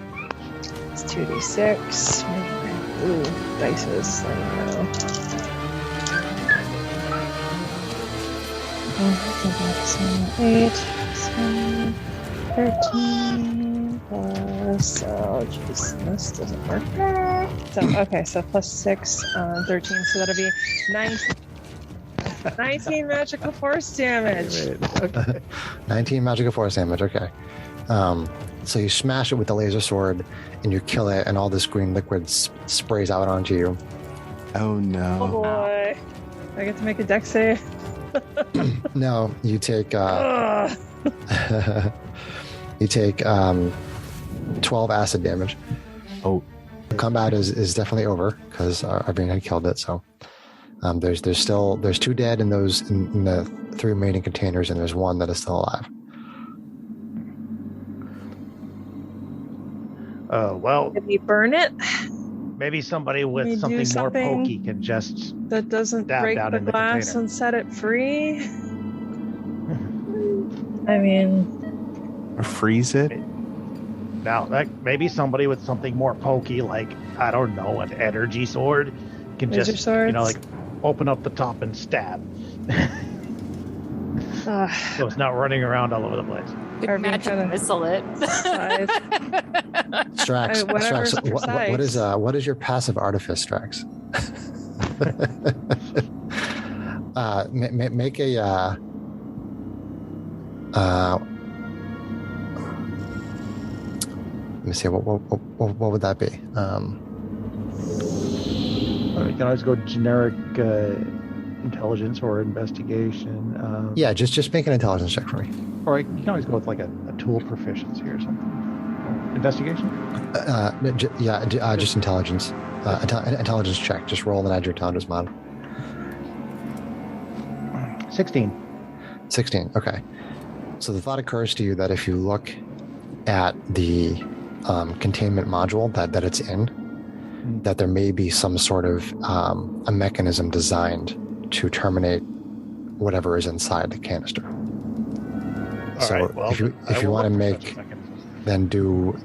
Speaker 4: It's 2d6. Ooh, dices. Let me know. 8, 7, 13 plus. Oh, jeez, this doesn't work. So, okay, so plus 6, 13, so that'll be 19 magical force damage.
Speaker 3: Okay.
Speaker 1: 19 magical force damage, okay. So you smash it with the laser sword, and you kill it, and all this green liquid sprays out onto you.
Speaker 2: Oh, no.
Speaker 4: Oh, boy. I get to make a dex save?
Speaker 1: No, you take... you take 12 acid damage.
Speaker 2: Oh.
Speaker 1: The combat is definitely over, because Arvine had killed it, so... there's 2 dead in those in the 3 remaining containers, and there's 1 that is still alive.
Speaker 3: Well.
Speaker 4: Did we burn it?
Speaker 3: maybe somebody
Speaker 4: We
Speaker 3: with
Speaker 4: do
Speaker 3: something more
Speaker 4: something
Speaker 3: pokey can just
Speaker 4: that doesn't
Speaker 3: Stab
Speaker 4: break
Speaker 3: down
Speaker 4: the
Speaker 3: in the
Speaker 4: glass
Speaker 3: container.
Speaker 4: and set it free. I mean,
Speaker 2: Or freeze it.
Speaker 3: now that maybe somebody with something more pokey, like I don't know, an energy sword, can
Speaker 4: Laser
Speaker 3: just
Speaker 4: swords?
Speaker 3: like open up the top and stab. So it's not running around all over the place.
Speaker 4: Arvine
Speaker 6: Magic
Speaker 4: kinda
Speaker 6: missile it.
Speaker 4: sighs.
Speaker 1: Strax,
Speaker 4: Whatever's
Speaker 1: Strax, what is your passive artifice, Strax? Make a let me see, what would that be?
Speaker 3: You can always go generic intelligence or investigation.
Speaker 1: Yeah, just make an intelligence check for me.
Speaker 3: Or you can always go with like a tool proficiency or something. Investigation?
Speaker 1: Just intelligence. Intelligence check. Just roll and add your intelligence mod.
Speaker 3: 16.
Speaker 1: 16. Okay. So the thought occurs to you that if you look at the containment module that it's in, that there may be some sort of a mechanism designed to terminate whatever is inside the canister. If you want to make, then do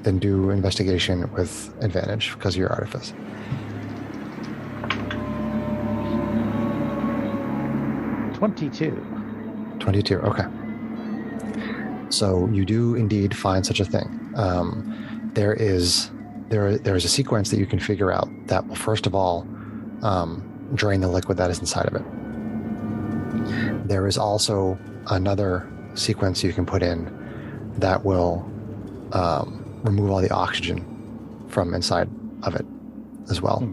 Speaker 1: investigation with advantage because of your artifice.
Speaker 3: 22.
Speaker 1: 22. Okay. So you do indeed find such a thing. There is a sequence that you can figure out that will first of all drain the liquid that is inside of it. There is also another sequence you can put in that will remove all the oxygen from inside of it as well.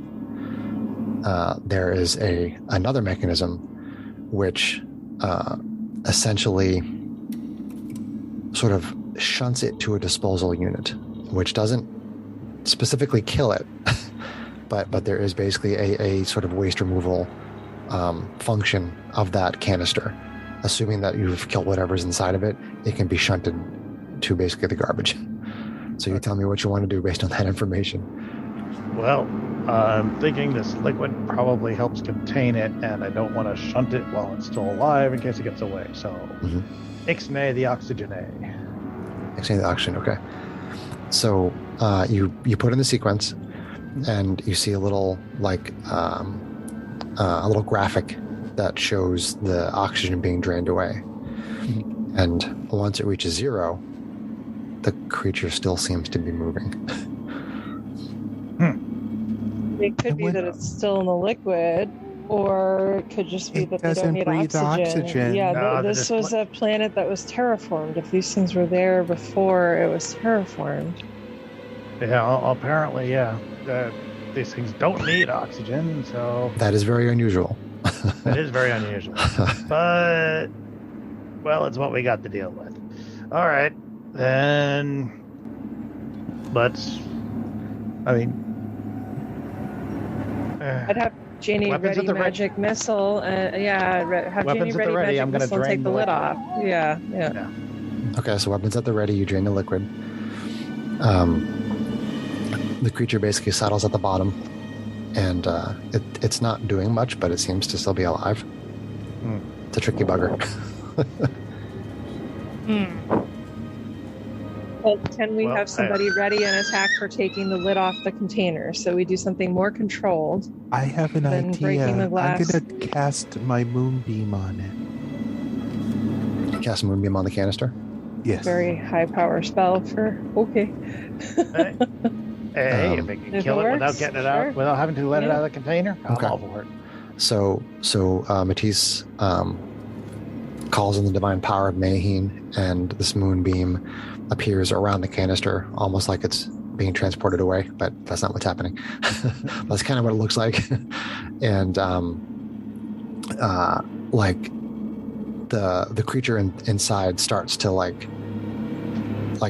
Speaker 1: There is another mechanism which essentially sort of shunts it to a disposal unit, which doesn't specifically kill it, but there is basically a sort of waste removal function of that canister. Assuming that you've killed whatever's inside of it, it can be shunted to basically the garbage. So you tell me what you want to do based on that information.
Speaker 3: Well, I'm thinking this liquid probably helps contain it, and I don't want to shunt it while it's still alive in case it gets away. So, Ixnay the oxygenate.
Speaker 1: Ixnay the oxygen, okay. So you put in the sequence, and you see a little a little graphic that shows the oxygen being drained away. And once it reaches 0, the creature still seems to be moving.
Speaker 4: It could be that it's still in the liquid, or it could just be that they don't need oxygen. Yeah, this was a planet that was terraformed. If these things were there before it was terraformed.
Speaker 3: Yeah, apparently, yeah. These things don't need oxygen, so...
Speaker 1: That is very unusual.
Speaker 3: It is very unusual. But, well, it's what we got to deal with. All right, then let's...
Speaker 4: I'd have Janie ready magic missile. Have Janie ready magic missile and take the lid off. Yeah.
Speaker 1: Okay, so weapons at the ready, you drain the liquid. The creature basically settles at the bottom, and it's not doing much, but it seems to still be alive. It's a tricky bugger.
Speaker 4: Well, can we have somebody ready and attack for taking the lid off the container? So we do something more controlled.
Speaker 2: I have an
Speaker 4: than
Speaker 2: idea.
Speaker 4: breaking the glass.
Speaker 2: I'm going to cast my moonbeam on it.
Speaker 1: Cast a moonbeam on the canister?
Speaker 2: Yes.
Speaker 4: Very high power spell for... Okay.
Speaker 3: Hey, if it can kill it without getting it out, without having to let it out of the container, I'm all for it.
Speaker 1: So Matisse calls on the divine power of Maheen, and this moonbeam appears around the canister, almost like it's being transported away, but that's not what's happening. That's kind of what it looks like. And the creature inside starts to like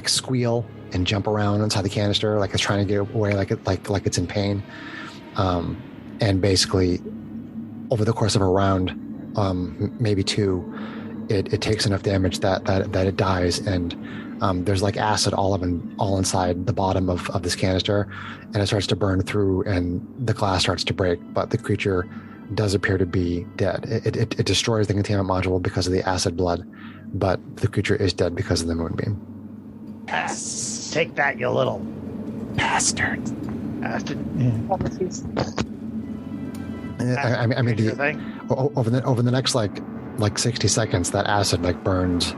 Speaker 1: squeal and jump around inside the canister, like it's trying to get away, like it's in pain. And basically, over the course of a round, maybe 2, it takes enough damage that it dies, and there's like acid all inside the bottom of this canister, and it starts to burn through, and the glass starts to break. But the creature does appear to be dead. It destroys the containment module because of the acid blood, but the creature is dead because of the moonbeam.
Speaker 3: Yes. Take that, you little bastard. Bastard. Yeah.
Speaker 1: I mean, over the next like 60 seconds, that acid like burns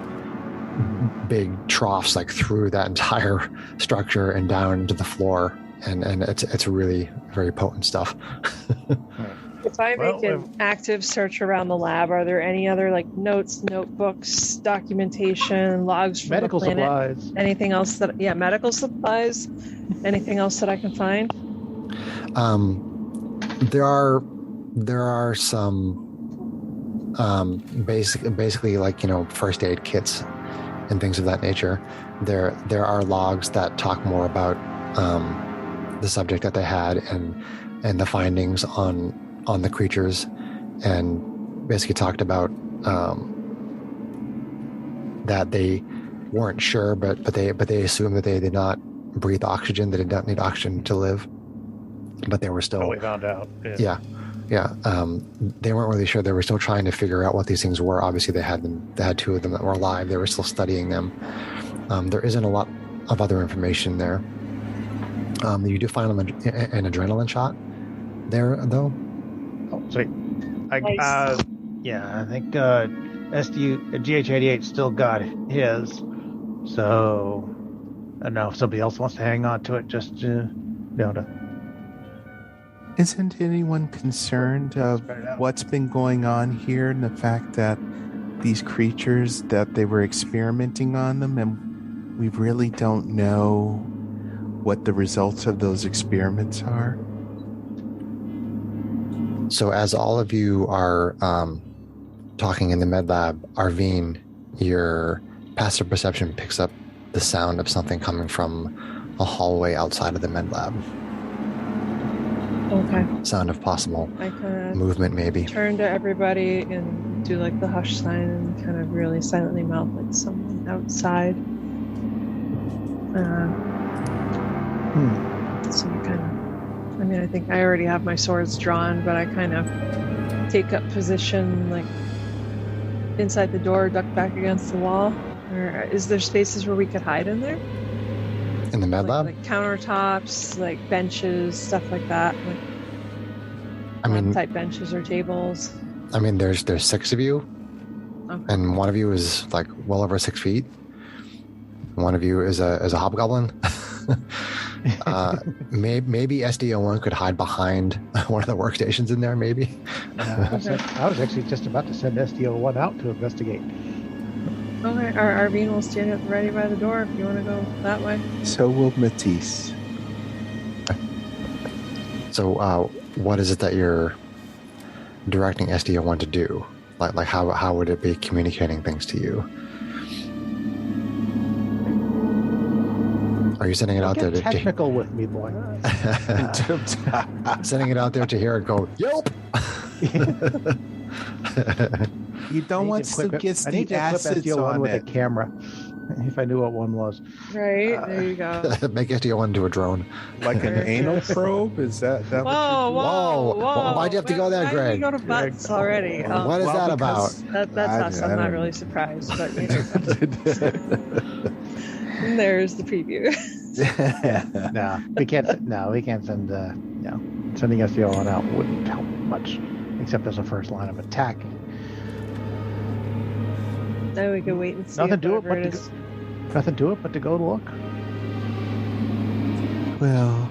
Speaker 1: big troughs like through that entire structure and down into the floor, and it's really very potent stuff.
Speaker 4: If I make an active search around the lab, are there any other like notes, notebooks, documentation, logs from
Speaker 3: medical
Speaker 4: the planet?
Speaker 3: Supplies?
Speaker 4: Anything else medical supplies? Anything else that I can find?
Speaker 1: There are some basically like, you know, first aid kits and things of that nature. There are logs that talk more about the subject that they had and the findings on the creatures, and basically talked about that they weren't sure, but they assumed that they did not breathe oxygen. They did not need oxygen to live, but they were still.
Speaker 3: We found out.
Speaker 1: Yeah. They weren't really sure. They were still trying to figure out what these things were. Obviously, they had two of them that were alive. They were still studying them. There isn't a lot of other information there. You do find an adrenaline shot there, though.
Speaker 3: Oh, sweet.
Speaker 4: Nice.
Speaker 3: I think GH88 still got his. So I don't know if somebody else wants to hang on to it, just to be able to.
Speaker 2: Isn't anyone concerned of what's been going on here and the fact that these creatures, that they were experimenting on them, and we really don't know what the results of those experiments are?
Speaker 1: So as all of you are talking in the med lab, Arvine, your passive perception picks up the sound of something coming from a hallway outside of the med lab.
Speaker 4: Okay.
Speaker 1: Sound of possible
Speaker 4: I
Speaker 1: movement, maybe.
Speaker 4: Turn to everybody and do like the hush sign and kind of really silently mouth like someone outside. So I kind of, I mean, I think I already have my swords drawn, but I kind of take up position like inside the door, duck back against the wall. Or is there spaces where we could hide in there?
Speaker 1: In the med lab?
Speaker 4: Like countertops, like benches, stuff like that. Like type benches or tables.
Speaker 1: I mean, there's 6 of you,
Speaker 4: okay.
Speaker 1: And one of you is like well over 6 feet. One of you is a hobgoblin. Maybe SDO1 could hide behind one of the workstations in there, maybe.
Speaker 3: I was actually just about to send SDO1 out to investigate.
Speaker 4: Okay, our Arvine will stand at the ready by the door if you want to go that way.
Speaker 2: So will Matisse.
Speaker 1: So what is it that you're directing SDO1 to do? Like how would it be communicating things to you? Are you sending it out there to
Speaker 3: technical with me, boy?
Speaker 1: Sending it out there to hear it go, yelp!
Speaker 2: You don't want to get the acids on
Speaker 3: with
Speaker 2: it.
Speaker 3: a camera. If I knew what one was.
Speaker 4: Right, there you go.
Speaker 1: Make SDO1 into a drone.
Speaker 2: Like an anal probe? Is that
Speaker 4: whoa,
Speaker 1: why'd you have to go there, Greg?
Speaker 4: Why did you go to butts already?
Speaker 1: What is that about?
Speaker 4: That's us. I'm not really surprised, but you know. And there's the preview.
Speaker 3: No, we can't send. Sending SDO1 out wouldn't help much, except as a first line of attack.
Speaker 4: Now we can wait and see.
Speaker 3: Nothing to it but to go look.
Speaker 2: Well,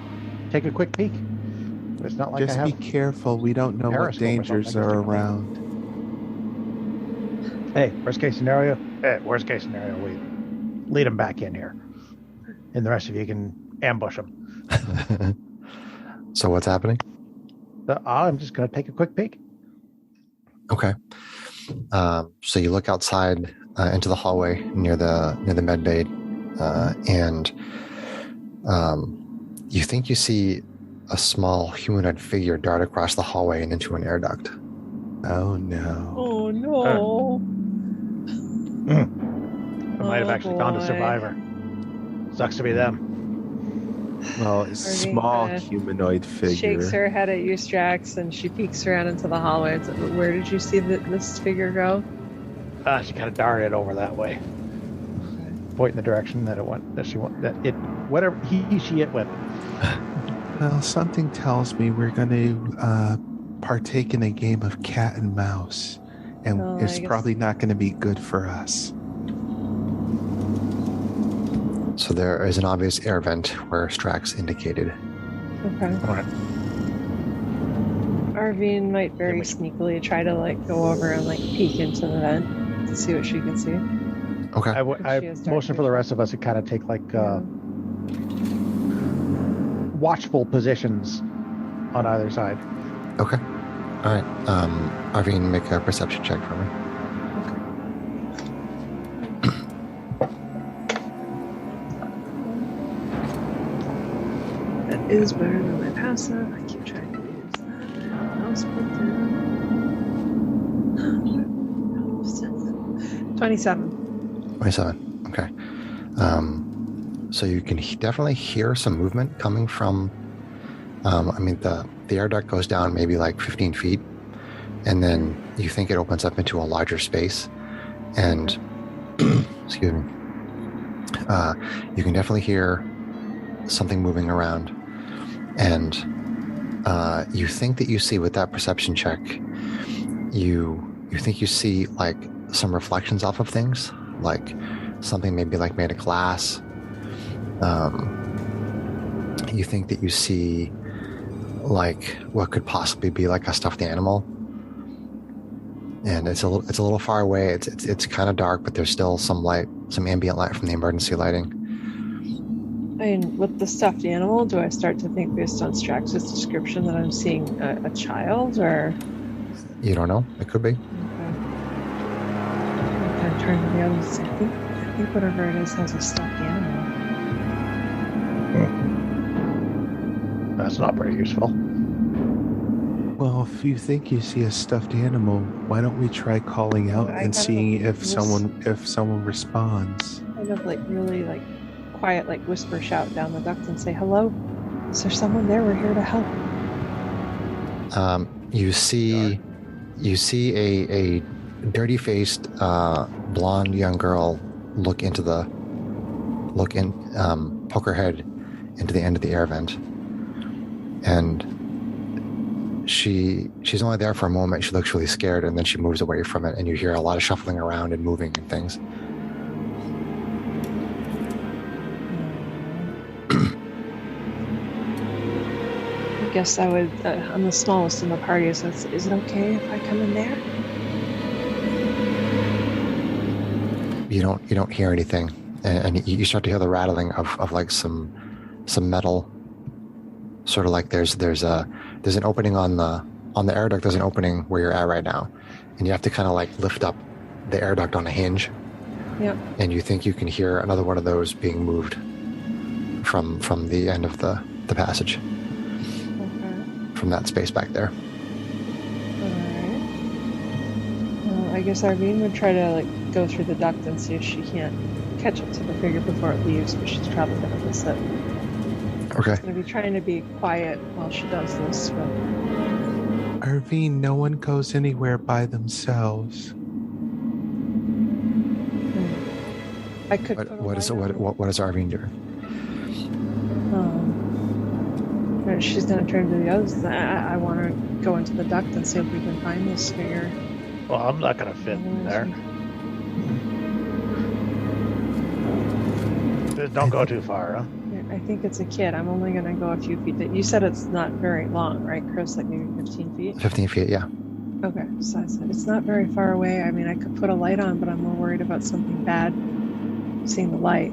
Speaker 3: take a quick peek. It's not like
Speaker 2: just be careful. We don't know what dangers are around.
Speaker 3: Hey, worst case scenario, we lead them back in here, and the rest of you can ambush them.
Speaker 1: So what's happening?
Speaker 3: I'm just going to take a quick peek.
Speaker 1: Okay. So you look outside into the hallway near the med bay, and you think you see a small humanoid figure dart across the hallway and into an air duct.
Speaker 2: Oh no!
Speaker 4: Oh no!
Speaker 3: might have actually gone to
Speaker 4: boy.
Speaker 3: Survivor. Sucks to be them.
Speaker 2: Well, a small humanoid figure.
Speaker 4: Shakes her head at you, Strax, and she peeks around into the hallway. Where did you see this figure go?
Speaker 3: She kind of darted over that way, pointing the direction that it went. That she went. That it, whatever she it went.
Speaker 2: Well, something tells me we're going to partake in a game of cat and mouse, and it's probably not going to be good for us.
Speaker 1: So there is an obvious air vent where Strax indicated.
Speaker 4: Okay.
Speaker 3: All right.
Speaker 4: Arvine might very sneakily try to go over and peek into the vent to see what she can see.
Speaker 1: Okay.
Speaker 3: I motion for the rest of us to kind of take watchful positions on either side.
Speaker 1: Okay. All right. Arvine, make a perception check for me.
Speaker 4: That is better than my passive. I keep trying to use that. Mouse button. 27.
Speaker 1: 27. Okay. So you can definitely hear some movement coming from. The air duct goes down maybe 15 feet, and then you think it opens up into a larger space, and excuse me. You can definitely hear something moving around, and you think that you see with that perception check, you think you see some reflections off of things, something maybe made of glass. You think that you see what could possibly be a stuffed animal, and it's a little far away. It's kind of dark, but there's still some light, some ambient light from the emergency lighting.
Speaker 4: I mean, with the stuffed animal, do I start to think based on Strax's description that I'm seeing a child, or?
Speaker 1: You don't know. It could be.
Speaker 4: Okay. I'm kind of turning to the others and say, I think whatever it is has a stuffed animal.
Speaker 3: That's not very useful.
Speaker 2: Well, if you think you see a stuffed animal, why don't we try calling out and seeing if someone responds?
Speaker 4: Kind of really quiet, whisper shout down the duct and say, "Hello, is there someone there? We're here to help."
Speaker 1: You see a dirty-faced, blonde young girl poke her head into the end of the air vent, and she's only there for a moment. She looks really scared, and then she moves away from it, and you hear a lot of shuffling around and moving and things.
Speaker 4: I guess I would. I'm the smallest in the party, so is it okay if I come in there?
Speaker 1: You don't hear anything, and you start to hear the rattling of some metal. Sort of there's an opening on the air duct. There's an opening where you're at right now, and you have to kind of lift up the air duct on a hinge.
Speaker 4: Yep.
Speaker 1: And you think you can hear another one of those being moved from the end of the passage. From that space back there.
Speaker 4: Alright. Well, I guess Arvine would try to go through the duct and see if she can't catch up to the figure before it leaves, but she's probably gonna miss it.
Speaker 1: Okay.
Speaker 4: She's gonna be trying to be quiet while she does this, but
Speaker 2: Arvine, no one goes anywhere by themselves.
Speaker 4: I could.
Speaker 1: What is Arvine doing?
Speaker 4: She's gonna turn to the others. I want to go into the duct and see if we can find this figure.
Speaker 3: Well, I'm not gonna fit in there. Just don't go too far, huh?
Speaker 4: I think it's a kid. I'm only gonna go a few feet. You said it's not very long, right, Chris? Maybe 15 feet?
Speaker 1: 15 feet, yeah.
Speaker 4: Okay, so I said it's not very far away. I mean, I could put a light on, but I'm more worried about something bad seeing the light.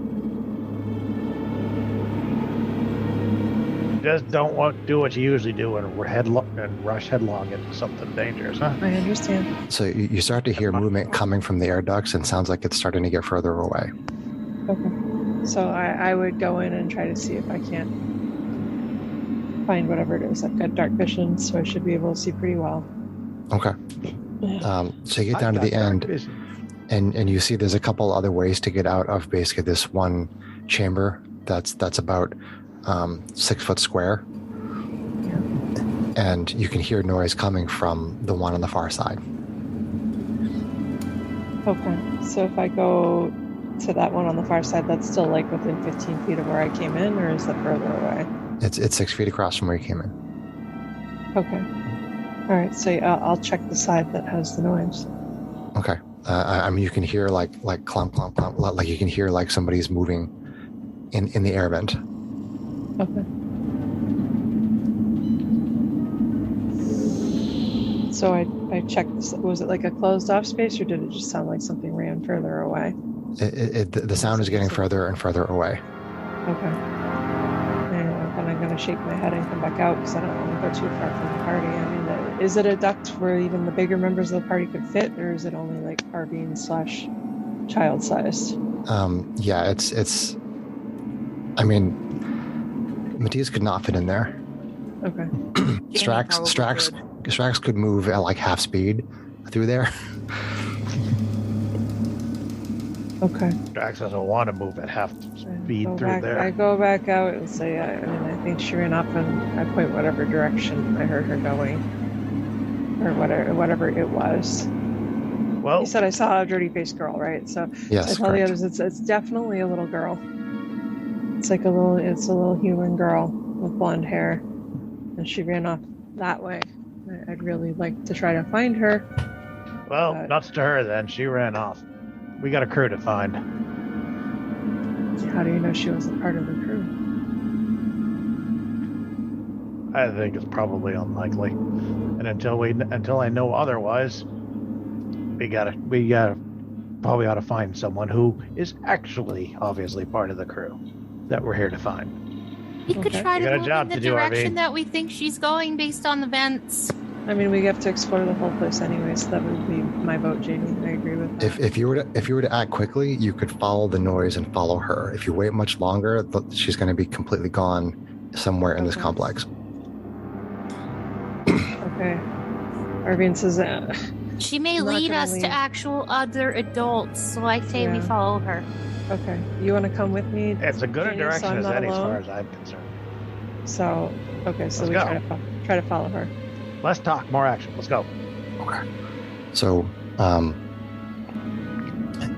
Speaker 3: Just don't do what you usually do and rush headlong into something dangerous, huh?
Speaker 4: I understand.
Speaker 1: So you start to hear movement coming from the air ducts, and sounds like it's starting to get further away.
Speaker 4: Okay. So I would go in and try to see if I can't find whatever it is. I've got dark vision, so I should be able to see pretty well.
Speaker 1: Okay. So you get down to the end, And you see there's a couple other ways to get out of basically this one chamber that's about 6 foot square. And you can hear noise coming from the one on the far side.
Speaker 4: Okay, so if I go to that one on the far side, that's still like within 15 feet of where I came in, or is that further away?
Speaker 1: It's 6 feet across from where you came in.
Speaker 4: Okay. All right, so I'll check the side that has the noise.
Speaker 1: Okay. I mean, you can hear like clomp, clomp, clomp, like you can hear like somebody's moving in the air vent.
Speaker 4: Okay. So I checked, was it like a closed off space, or did it just sound like something ran further away?
Speaker 1: The sound is getting further and further away.
Speaker 4: Okay. And then I'm going to shake my head and come back out because I don't want to go too far from the party. I mean, is it a duct where even the bigger members of the party could fit, or is it only like Arvine/child sized?
Speaker 1: Yeah, it's. I mean, Matthias could not fit in there.
Speaker 4: Okay.
Speaker 1: Strax could move at like half speed through there.
Speaker 4: Okay.
Speaker 3: Strax doesn't want to move at half speed through there.
Speaker 4: I go back out and say, I think she ran up, and I point whatever direction I heard her going, or whatever it was.
Speaker 3: Well,
Speaker 4: you said I saw a dirty-faced girl, right? So
Speaker 1: yes,
Speaker 4: I tell the others it's definitely a little girl. It's a little human girl with blonde hair, and she ran off that way. I'd really like to try to find her.
Speaker 3: Well, nuts to her then. She ran off. We got a crew to find.
Speaker 4: How do you know she wasn't part of the crew?
Speaker 3: I think it's probably unlikely. And until I know otherwise, we probably ought to find someone who is actually obviously part of the crew that we're here to find.
Speaker 6: We could try to move in the
Speaker 3: do,
Speaker 6: direction
Speaker 3: Arvine.
Speaker 6: that we think she's going based on the vents.
Speaker 4: I mean, we have to explore the whole place anyway, so that would be my vote, Jamie. I agree with that.
Speaker 1: If you were to act quickly, you could follow the noise and follow her. If you wait much longer, she's going to be completely gone somewhere in this complex.
Speaker 4: Okay. Arvine says
Speaker 6: she may lead us to actual other adults, so I say we follow her.
Speaker 4: Okay. You want to come with me?
Speaker 3: It's a good a direction
Speaker 4: so
Speaker 3: as any as
Speaker 4: alone?
Speaker 3: far as I'm concerned.
Speaker 4: So, okay, so
Speaker 3: Let's
Speaker 4: we
Speaker 3: go.
Speaker 4: try to follow her.
Speaker 3: Less talk, more action. Let's go.
Speaker 1: Okay. So,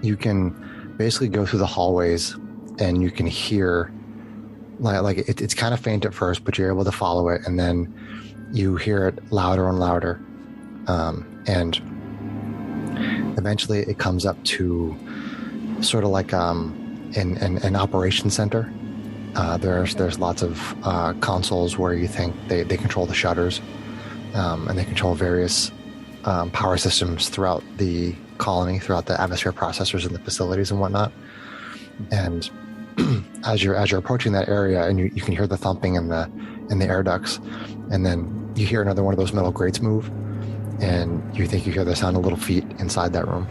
Speaker 1: you can basically go through the hallways, and you can hear, it's kind of faint at first, but you're able to follow it, and then you hear it louder and louder, and eventually it comes up to sort of like an operations center. There's lots of consoles where you think they control the shutters. And they control various power systems throughout the colony, throughout the atmosphere processors and the facilities and whatnot. And as you're approaching that area, and you can hear the thumping in the air ducts, and then you hear another one of those metal grates move, and you think you hear the sound of little feet inside that room.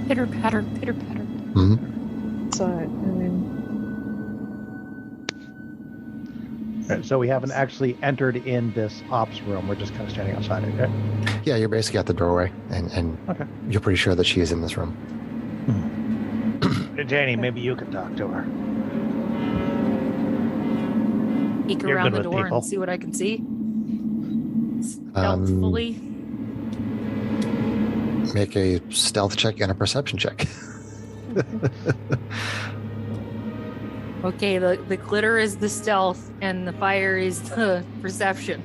Speaker 6: Pitter patter, pitter patter.
Speaker 1: Mm-hmm.
Speaker 4: So, I mean,
Speaker 3: So we haven't actually entered in this ops room. We're just kind of standing outside it. Okay?
Speaker 1: Yeah, you're basically at the doorway, and
Speaker 3: Okay.
Speaker 1: you're pretty sure that she is in this room.
Speaker 3: Janie, maybe you could talk to her.
Speaker 6: Peek
Speaker 3: You're
Speaker 6: around
Speaker 3: good
Speaker 6: the
Speaker 3: with
Speaker 6: door
Speaker 3: people.
Speaker 6: and see what I can see. Stealthfully.
Speaker 1: Make a stealth check and a perception check.
Speaker 6: Okay, the glitter is the stealth, and the fire is the perception.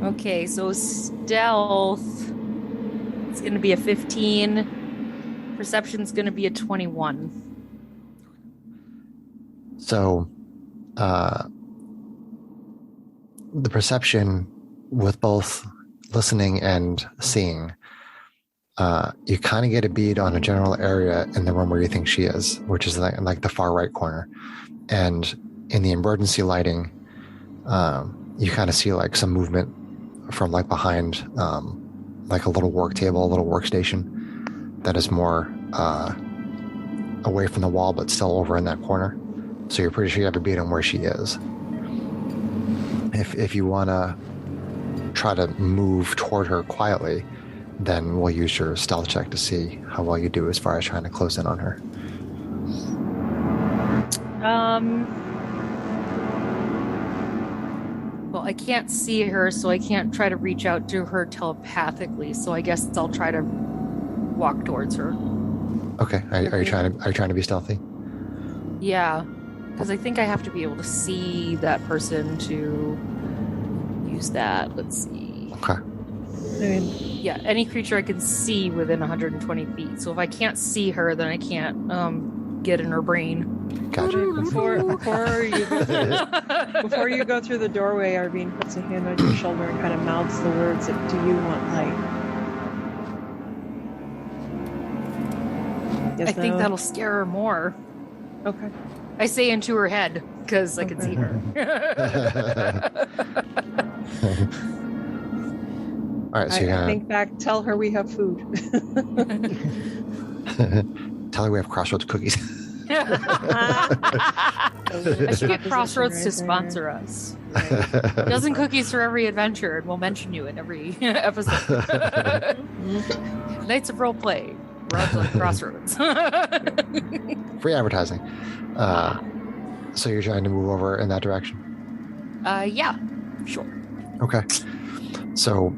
Speaker 6: Okay, so stealth, it's going to be a 15. Perception's going to be a 21.
Speaker 1: So, the perception with both listening and seeing, you kind of get a bead on a general area in the room where you think she is, which is like the far right corner. And in the emergency lighting, you kind of see like some movement from like behind, like a little work table, a little workstation that is more away from the wall, but still over in that corner. So you're pretty sure you have a bead on where she is. If you want to try to move toward her quietly, then we'll use your stealth check to see how well you do as far as trying to close in on her.
Speaker 6: Well, I can't see her, so I can't try to reach out to her telepathically. So I guess I'll try to walk towards her.
Speaker 1: Okay. Are you trying to be stealthy?
Speaker 6: Yeah, because I think I have to be able to see that person to use that. Let's see.
Speaker 1: Okay.
Speaker 6: Yeah, any creature I can see within 120 feet. So if I can't see her, then I can't get in her brain.
Speaker 1: Gotcha.
Speaker 4: Before you go through the doorway, Arvine puts a hand on your shoulder and kind of mouths the words, "Do you want light?" Yes,
Speaker 6: I think
Speaker 4: no?
Speaker 6: that'll scare her more.
Speaker 4: Okay.
Speaker 6: I say into her head because I can see her.
Speaker 1: All right, so you're
Speaker 4: I
Speaker 1: gonna
Speaker 4: think back. Tell her we have food.
Speaker 1: tell her we have Crossroads cookies.
Speaker 6: I should get Crossroads to sponsor us. A dozen cookies for every adventure, and we'll mention you in every episode. Knights of Roleplay. Rubs on Crossroads.
Speaker 1: Free advertising. So you're trying to move over in that direction?
Speaker 6: Yeah, sure.
Speaker 1: Okay. So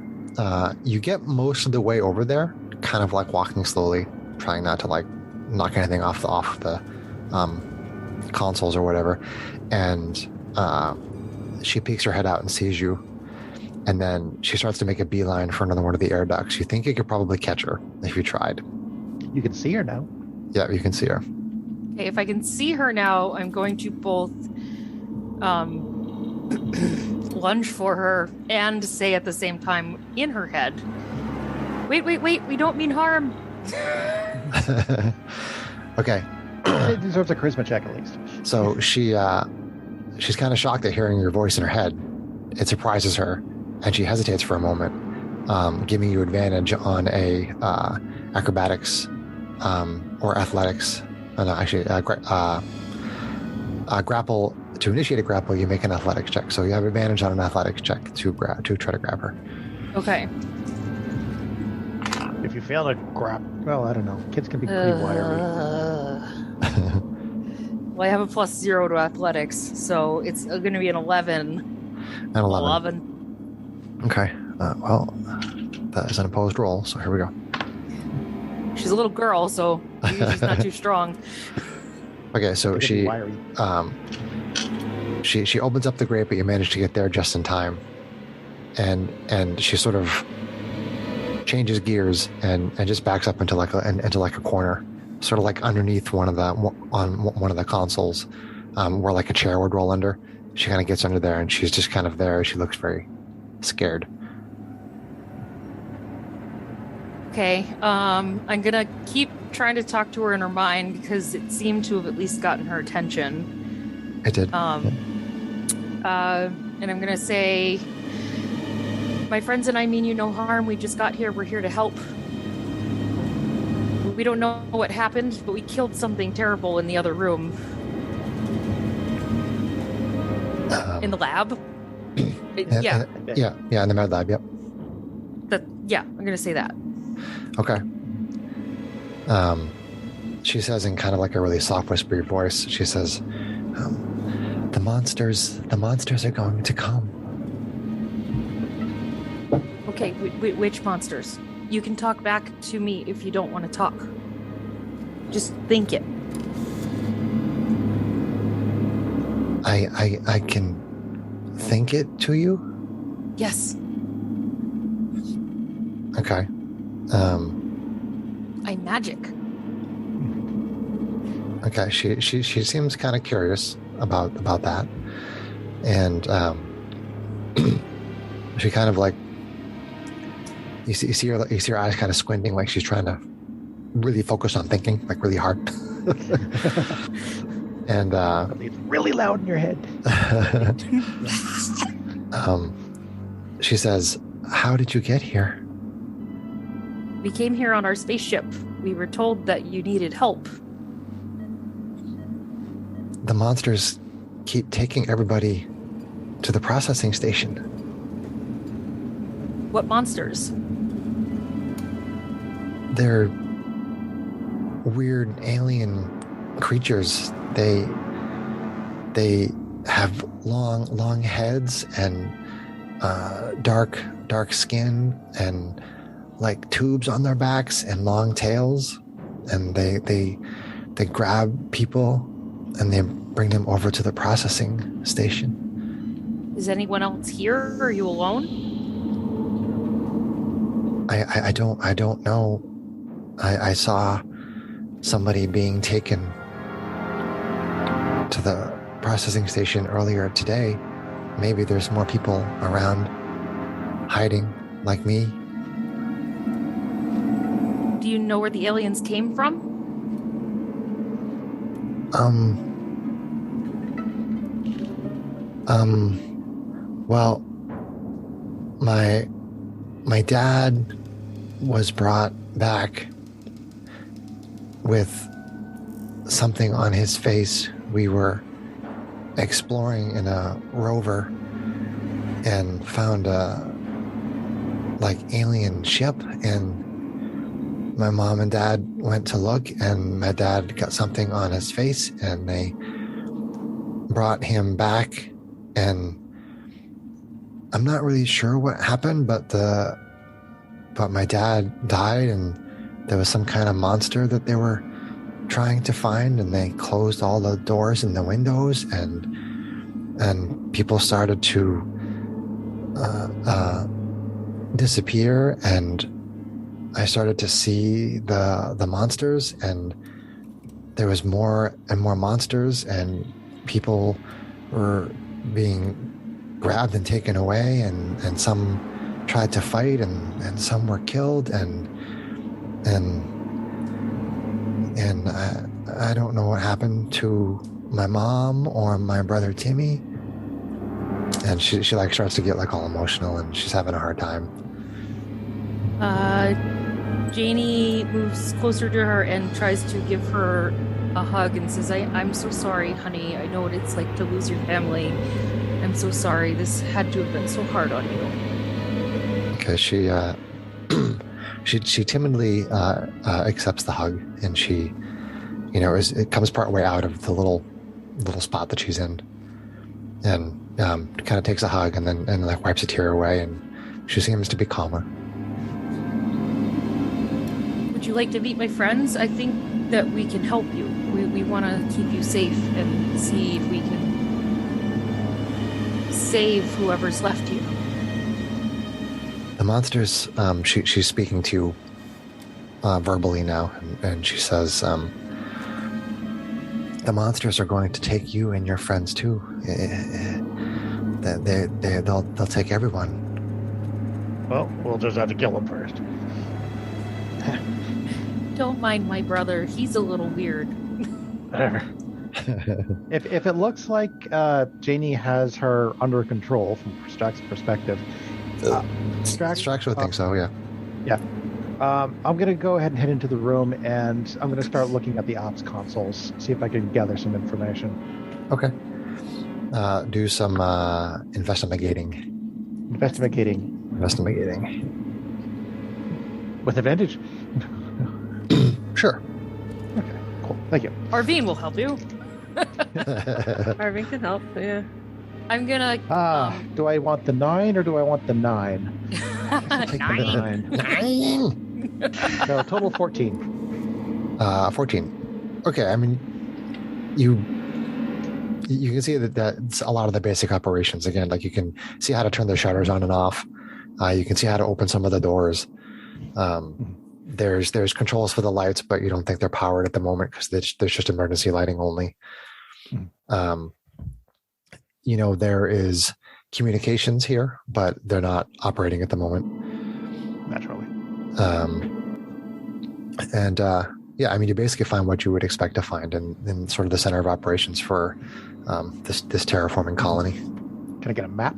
Speaker 1: you get most of the way over there, kind of like walking slowly, trying not to like knock anything off the consoles or whatever. And she peeks her head out and sees you. And then she starts to make a beeline for another one of the air ducts. You think you could probably catch her if you tried.
Speaker 3: You can see her now.
Speaker 1: Yeah, you can see her.
Speaker 6: Okay, if I can see her now, I'm going to both lunge for her and say at the same time in her head, wait, we don't mean harm.
Speaker 1: Okay.
Speaker 3: It deserves a charisma check at least.
Speaker 1: So she's kind of shocked at hearing your voice in her head. It surprises her, and she hesitates for a moment, giving you advantage on a acrobatics or athletics. No, actually, grapple. To initiate a grapple, you make an athletics check. So you have advantage on an athletics check to try to grab her.
Speaker 6: Okay.
Speaker 3: If you fail to grab, well, I don't know. Kids can be pretty wiry.
Speaker 6: Well, I have a +0 to athletics, so it's going to be an 11.
Speaker 1: An 11. Okay. Well, that is an opposed roll, so here we go.
Speaker 6: She's a little girl, so she's not too strong.
Speaker 1: Okay, so
Speaker 3: They can be wiry.
Speaker 1: she opens up the grate, but you manage to get there just in time, and she sort of changes gears and just backs up into like a corner, sort of like underneath one of the consoles, where like a chair would roll under. She kind of gets under there, and she's just kind of there. She looks very scared.
Speaker 6: Okay, I'm gonna keep trying to talk to her in her mind because it seemed to have at least gotten her attention.
Speaker 1: It did.
Speaker 6: And I'm gonna say, my friends and I mean you no harm. We just got here. We're here to help. We don't know what happened, but we killed something terrible in the other room. In the lab? Yeah.
Speaker 1: Yeah, in the med lab, yep.
Speaker 6: I'm gonna say that.
Speaker 1: Okay. She says in kind of like a really soft whispery voice, she says, the monsters are going to come.
Speaker 6: Okay, which monsters? You can talk back to me if you don't want to talk. Just think it.
Speaker 1: I can think it to you?
Speaker 6: Yes.
Speaker 1: Okay.
Speaker 6: I'm magic.
Speaker 1: Okay, she seems kind of curious about that, and she kind of like you see her eyes kind of squinting, like she's trying to really focus on thinking, like really hard. And
Speaker 3: It's really loud in your head.
Speaker 1: she says, "How did you get here?"
Speaker 6: We came here on our spaceship. We were told that you needed help.
Speaker 1: The monsters keep taking everybody to the processing station.
Speaker 6: What monsters?
Speaker 1: They're weird alien creatures. They have long heads and dark skin and like tubes on their backs and long tails, and they grab people and they bring them over to the processing station.
Speaker 6: Is anyone else here, or are you alone?
Speaker 1: I don't know. I saw somebody being taken to the processing station earlier today. Maybe there's more people around hiding like me.
Speaker 6: Do you know where the aliens came from?
Speaker 1: Well, my dad was brought back with something on his face. We were exploring in a rover and found a alien ship, and my mom and dad went to look, and my dad got something on his face, and they brought him back, and I'm not really sure what happened, but my dad died, and there was some kind of monster that they were trying to find, and they closed all the doors and the windows, and people started to disappear, and I started to see the monsters, and there was more and more monsters, and people were being grabbed and taken away, and some tried to fight, and some were killed, and I don't know what happened to my mom or my brother Timmy. And she starts to get all emotional, and she's having a hard time.
Speaker 6: Janie moves closer to her and tries to give her a hug and says, I'm so sorry, honey. I know what it's like to lose your family. I'm so sorry. This had to have been so hard on you.
Speaker 1: Okay, she timidly accepts the hug, and she, it comes part way out of the little spot that she's in, and kind of takes a hug and then wipes a tear away, and she seems to be calmer.
Speaker 6: Would you like to meet my friends? I think that we can help you. We want to keep you safe and see if we can save whoever's left here.
Speaker 1: The monsters, she's speaking to verbally now, and she says, the monsters are going to take you and your friends too. They'll take everyone.
Speaker 3: Well, we'll just have to kill them first.
Speaker 6: Don't mind my brother. He's a little weird.
Speaker 3: Whatever. If it looks like Janie has her under control from Strax's perspective,
Speaker 1: Strax would think so, yeah.
Speaker 3: Yeah. I'm going to go ahead and head into the room, and I'm going to start looking at the ops consoles, see if I can gather some information.
Speaker 1: Okay. Do some investigating. Investigating.
Speaker 3: With advantage?
Speaker 1: Sure.
Speaker 3: Okay, cool. Thank you.
Speaker 6: Arvine will help you.
Speaker 4: Arvine can help, yeah.
Speaker 6: I'm gonna...
Speaker 3: do I want the 9 or do I want the 9?
Speaker 6: 9.
Speaker 1: 9.
Speaker 3: So total 14.
Speaker 1: 14. Okay, I mean, you can see that's a lot of the basic operations. Again, you can see how to turn the shutters on and off. You can see how to open some of the doors. There's controls for the lights, but you don't think they're powered at the moment because there's just emergency lighting only. There is communications here, but they're not operating at the moment.
Speaker 3: Naturally.
Speaker 1: You basically find what you would expect to find in sort of the center of operations for this terraforming colony.
Speaker 3: Can I get a map?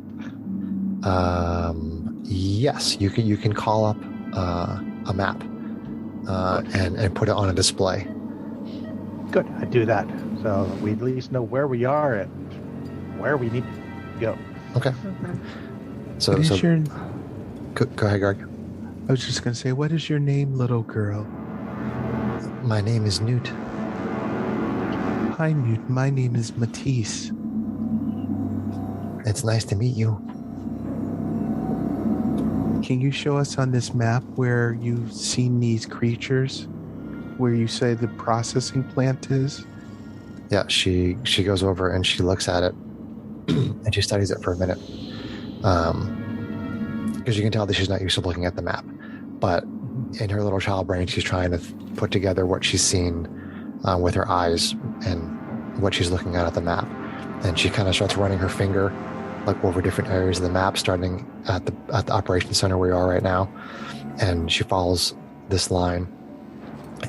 Speaker 1: Yes, you can call up a map and put it on a display.
Speaker 3: Good, I do that, so we at least know where we are and where we need to go.
Speaker 1: Okay. So Go ahead, Greg.
Speaker 2: I was just going to say, what is your name, little girl?
Speaker 1: My name is Newt.
Speaker 2: Hi, Newt. My name is Matisse.
Speaker 1: It's nice to meet you.
Speaker 2: Can you show us on this map where you've seen these creatures? Where you say the processing plant is?
Speaker 1: Yeah, she goes over and she looks at it and she studies it for a minute. Because you can tell that she's not used to looking at the map. But in her little child brain, she's trying to put together what she's seen with her eyes and what she's looking at the map. And she kind of starts running her finger like over different areas of the map, starting at the operations center where we are right now. And she follows this line.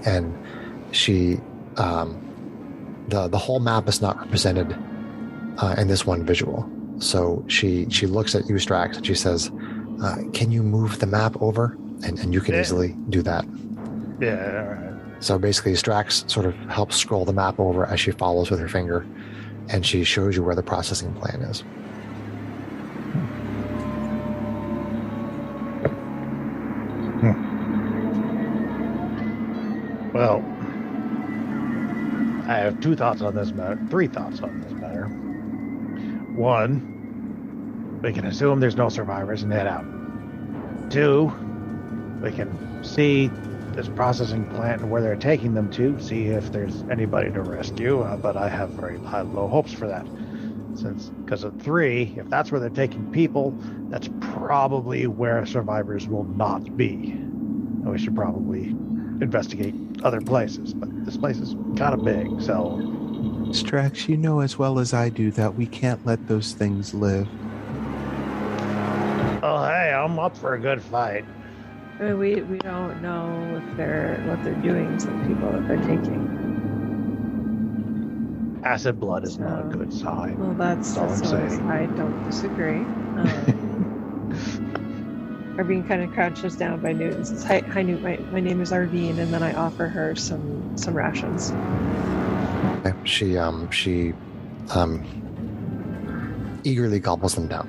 Speaker 1: And she, the whole map is not represented in this one visual. So she looks at you, Strax, and she says, can you move the map over? And you can easily do that.
Speaker 3: Yeah, all right.
Speaker 1: So basically, Strax sort of helps scroll the map over as she follows with her finger, and she shows you where the processing plant is.
Speaker 3: Well, I have three thoughts on this matter. One, we can assume there's no survivors and head out. Two, we can see this processing plant and where they're taking them to, see if there's anybody to rescue, but I have very low hopes for that. Because of three, if that's where they're taking people, that's probably where survivors will not be. And we should probably investigate other places, but this place is kind of big, so...
Speaker 2: Strax, you know as well as I do that we can't let those things live.
Speaker 3: Oh, hey, I'm up for a good fight.
Speaker 4: We don't know if what they're doing to the people that they're taking.
Speaker 3: Acid blood is not a good sign.
Speaker 4: Well, that's
Speaker 3: all I'm saying.
Speaker 4: I don't disagree. Arvine kind of crouches down by Newt and says, Hi Newt, my name is Arvine, and then I offer her some rations.
Speaker 1: Okay. She eagerly gobbles them down.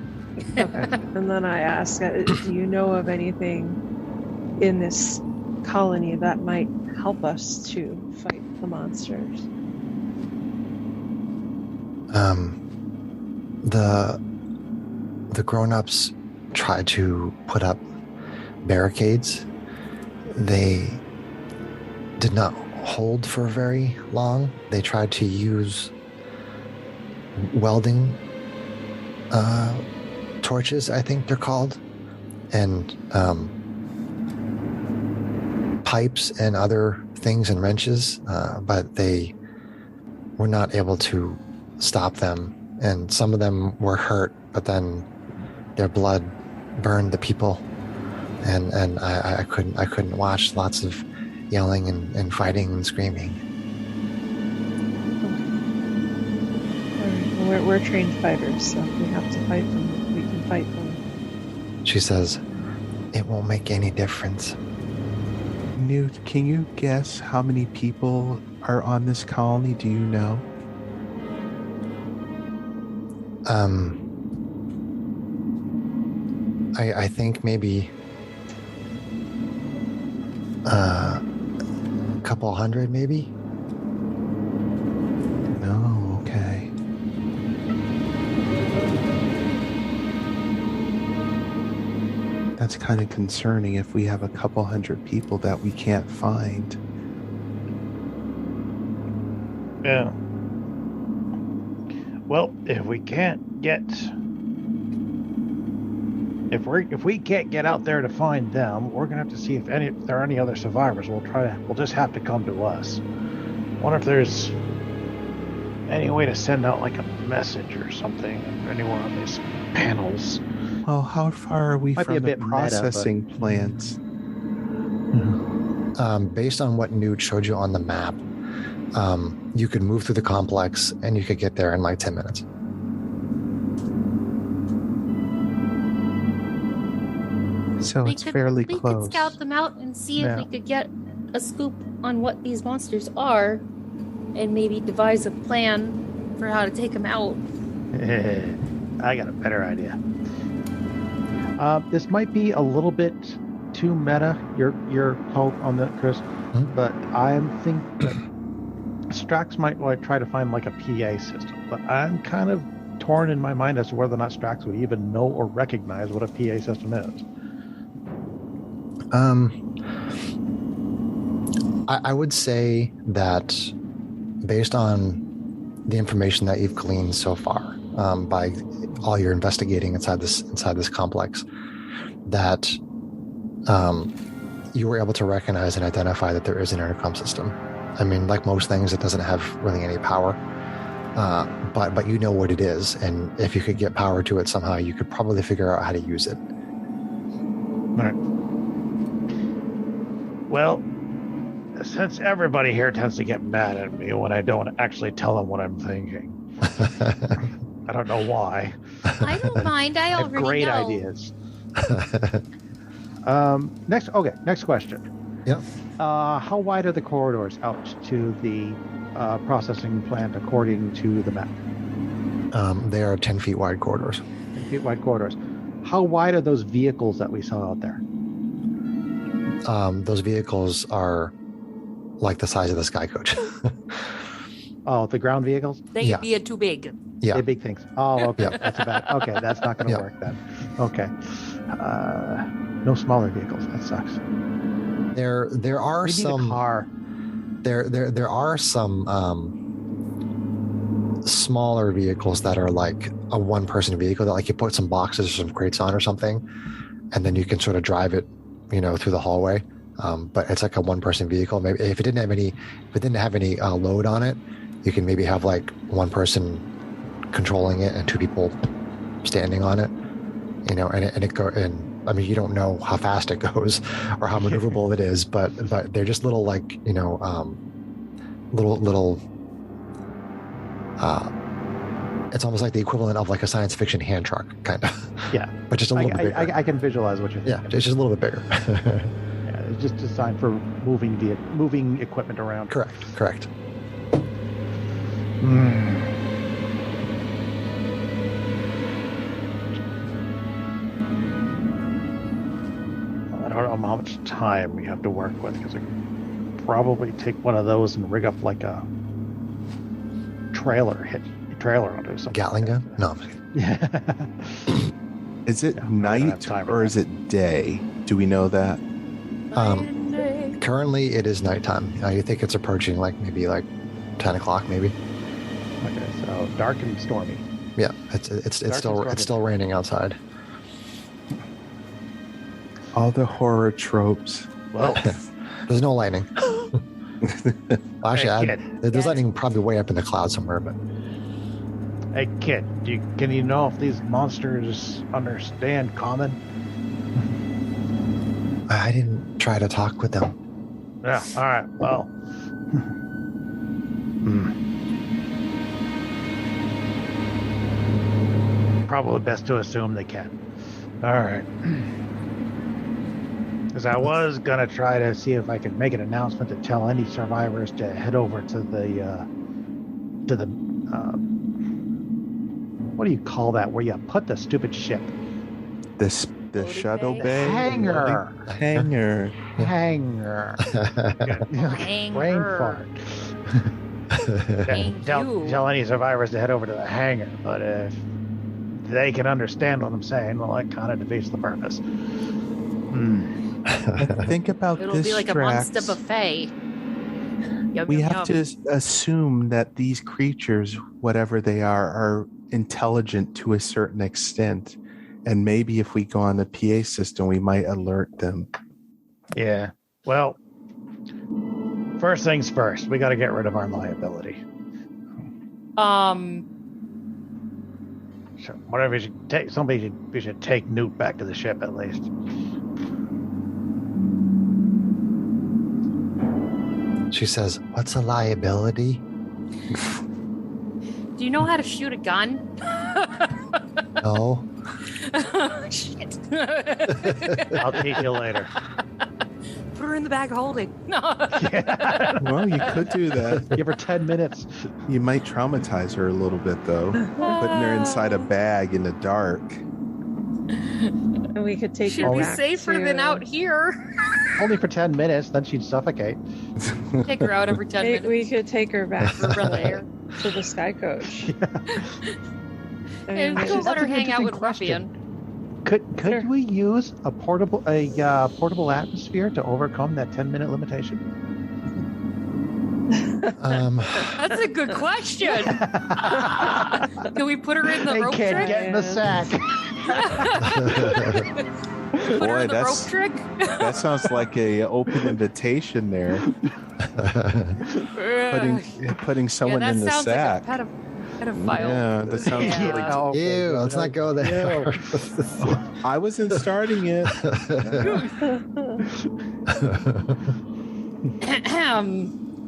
Speaker 4: Okay. And then I ask, do you know of anything in this colony that might help us to fight the monsters?
Speaker 1: The grown-ups tried to put up barricades. They did not hold for very long. They tried to use welding torches, I think they're called, and pipes and other things and wrenches, but they were not able to stop them. And some of them were hurt, but then their blood burned the people, and I couldn't watch. Lots of yelling and fighting and screaming.
Speaker 4: Okay. Well, we're trained fighters, so if we have to fight them, we can fight them.
Speaker 1: She says, "It won't make any difference."
Speaker 2: Newt, can you guess how many people are on this colony? Do you know?
Speaker 1: I think maybe a couple hundred, maybe.
Speaker 2: No, okay. That's kind of concerning if we have a couple hundred people that we can't find.
Speaker 3: Yeah. Well, if we can't get... If we can't get out there to find them, we're gonna have to see if there are any other survivors. We'll just have to come to us. Wonder if there's any way to send out like a message or something, anyone on these panels.
Speaker 2: Well, how far are we
Speaker 3: Might be
Speaker 2: from
Speaker 3: a
Speaker 2: the
Speaker 3: bit
Speaker 2: processing
Speaker 3: meta,
Speaker 2: plants?
Speaker 1: Based on what Newt showed you on the map, you could move through the complex and you could get there in like 10 minutes.
Speaker 2: So it's fairly close.
Speaker 6: We could scout them out and see if we could get a scoop on what these monsters are and maybe devise a plan for how to take them out.
Speaker 3: I got a better idea. This might be a little bit too meta, your hope on that, Chris, but I think that Strax might try to find like a PA system, but I'm kind of torn in my mind as to whether or not Strax would even know or recognize what a PA system is.
Speaker 1: I would say that based on the information that you've gleaned so far, by all your investigating inside this complex, that you were able to recognize and identify that there is an intercom system. I mean, like most things, it doesn't have really any power, but you know what it is, and if you could get power to it somehow, you could probably figure out how to use it.
Speaker 3: All right. Well, since everybody here tends to get mad at me when I don't actually tell them what I'm thinking, I don't know why.
Speaker 6: I don't mind. I
Speaker 3: have
Speaker 6: already
Speaker 3: great
Speaker 6: know.
Speaker 3: ideas. Next question.
Speaker 1: Yep.
Speaker 3: How wide are the corridors out to the processing plant according to the map?
Speaker 1: They are 10 feet wide corridors.
Speaker 3: 10 feet wide corridors. How wide are those vehicles that we saw out there?
Speaker 1: Those vehicles are like the size of the Sky Coach.
Speaker 3: Oh, the ground vehicles?
Speaker 6: They'd be too big.
Speaker 1: Yeah.
Speaker 3: The big things. Oh, okay.
Speaker 1: Yep.
Speaker 3: That's bad. Okay, that's not going to work then. Okay. No smaller vehicles. That sucks.
Speaker 1: There are
Speaker 3: We need
Speaker 1: some
Speaker 3: a car.
Speaker 1: There are some smaller vehicles that are like a one-person vehicle that like you put some boxes or some crates on or something, and then you can sort of drive it, through the hallway. But it's like a one-person vehicle. Maybe if it didn't have any load on it, you can maybe have like one person controlling it and two people standing on it. I mean, you don't know how fast it goes or how maneuverable it is, but they're just little like little. It's almost like the equivalent of like a science fiction hand truck, kind of.
Speaker 3: Yeah,
Speaker 1: but just a little bit bigger.
Speaker 3: I can visualize what you're thinking.
Speaker 1: Yeah, it's just a little bit bigger.
Speaker 3: Yeah, it's just designed for moving equipment around.
Speaker 1: Correct.
Speaker 3: I don't know how much time we have to work with, because I could probably take one of those and rig up like a trailer onto something.
Speaker 1: Gatling gun? No.
Speaker 3: Yeah.
Speaker 2: Is it night or is it day? Do we know that?
Speaker 1: Currently, it is nighttime. You think it's approaching maybe 10 o'clock, maybe.
Speaker 3: Okay, so dark and stormy.
Speaker 1: Yeah, it's still raining outside.
Speaker 2: All the horror tropes.
Speaker 3: Well,
Speaker 1: there's no lightning. Well, actually, there's lightning probably way up in the cloud somewhere. But
Speaker 3: hey, kid, can you know if these monsters understand common?
Speaker 1: I didn't try to talk with them.
Speaker 3: Yeah. All right. Well. Probably best to assume they can. All right. Because I was gonna try to see if I could make an announcement to tell any survivors to head over to the what do you call that? Where you put the stupid ship?
Speaker 2: The shuttle bay?
Speaker 3: Hangar.
Speaker 2: Hangar.
Speaker 3: Brain fart. Tell any survivors to head over to the hangar, but if they can understand what I'm saying, well, that kind of defeats the purpose.
Speaker 2: Think about
Speaker 6: It'll
Speaker 2: this.
Speaker 6: be like a monster buffet.
Speaker 2: We have to assume that these creatures, whatever they are intelligent to a certain extent. And maybe if we go on the PA system, we might alert them.
Speaker 3: Yeah. Well, first things first, we got to get rid of our liability. So whatever we should take, we should take Newt back to the ship at least.
Speaker 1: She says, "What's a liability?"
Speaker 6: Do you know how to shoot a gun?
Speaker 1: No.
Speaker 6: Shit.
Speaker 3: I'll teach you later.
Speaker 6: Put her in the bag of holding.
Speaker 2: Well, you could do that.
Speaker 3: Give her 10 minutes.
Speaker 2: You might traumatize her a little bit, though. Putting her inside a bag in the dark.
Speaker 4: And we could take
Speaker 6: Should
Speaker 4: her
Speaker 6: be
Speaker 4: back
Speaker 6: safer than out here.
Speaker 3: Only for 10 minutes, then she'd suffocate.
Speaker 6: Take her out every 10 minutes.
Speaker 4: We could take her back
Speaker 6: For breath of air.
Speaker 4: to the Sky Coach.
Speaker 6: And go let her hang out with Ruffian.
Speaker 3: Could we use a portable atmosphere to overcome that 10-minute limitation?
Speaker 6: That's a good question. Can we put her in the rope
Speaker 3: kid,
Speaker 6: trick?
Speaker 3: get in the sack.
Speaker 6: Put her
Speaker 2: Boy,
Speaker 6: in the rope trick?
Speaker 2: That sounds like a open invitation there. putting someone in the sack.
Speaker 6: Like a pedophile.
Speaker 2: Yeah, that sounds really
Speaker 3: Oh,
Speaker 1: Ew, let's not go there.
Speaker 2: I wasn't starting it.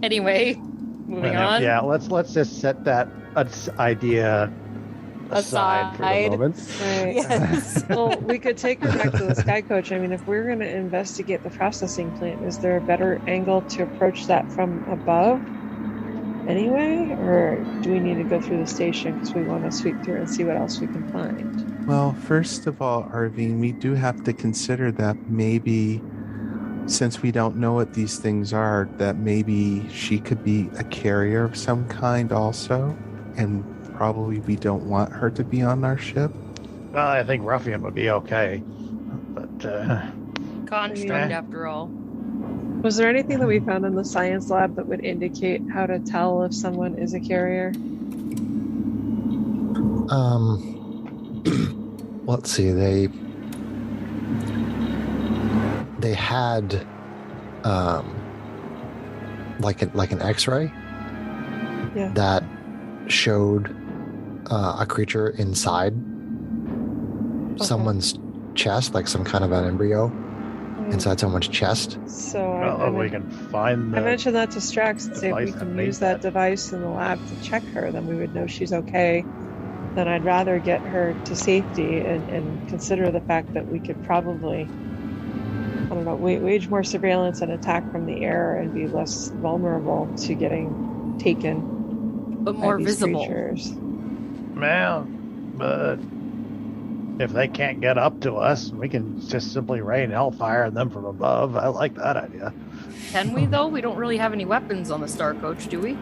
Speaker 6: Anyway, moving on.
Speaker 3: Yeah, let's just set that idea aside for the moment.
Speaker 4: Right.
Speaker 6: Yes.
Speaker 4: Well, we could take her back to the Sky Coach. I mean, if we're going to investigate the processing plant, is there a better angle to approach that from above anyway? Or do we need to go through the station because we want to sweep through and see what else we can find?
Speaker 2: Well, first of all, Arvine, we do have to consider that maybe, since we don't know what these things are, that maybe she could be a carrier of some kind also, and probably we don't want her to be on our ship.
Speaker 3: Well, I think Ruffian would be okay, but
Speaker 6: Construct, after all.
Speaker 4: Was there anything that we found in the science lab that would indicate how to tell if someone is a carrier?
Speaker 1: Let's see. They had like an X-ray that showed a creature inside someone's chest, like some kind of an embryo inside someone's chest.
Speaker 4: So
Speaker 3: we can find.
Speaker 4: I mentioned that to Strax and say if we can
Speaker 3: made
Speaker 4: use that device in the lab to check her, then we would know she's okay. Then I'd rather get her to safety and consider the fact that we could probably, I don't know, wage more surveillance and attack from the air and be less vulnerable to getting taken.
Speaker 6: But more visible.
Speaker 4: Creatures.
Speaker 3: Well, but if they can't get up to us, we can just simply rain hellfire on them from above. I like that idea.
Speaker 6: Can we, though? We don't really have any weapons on the Star Coach, do we?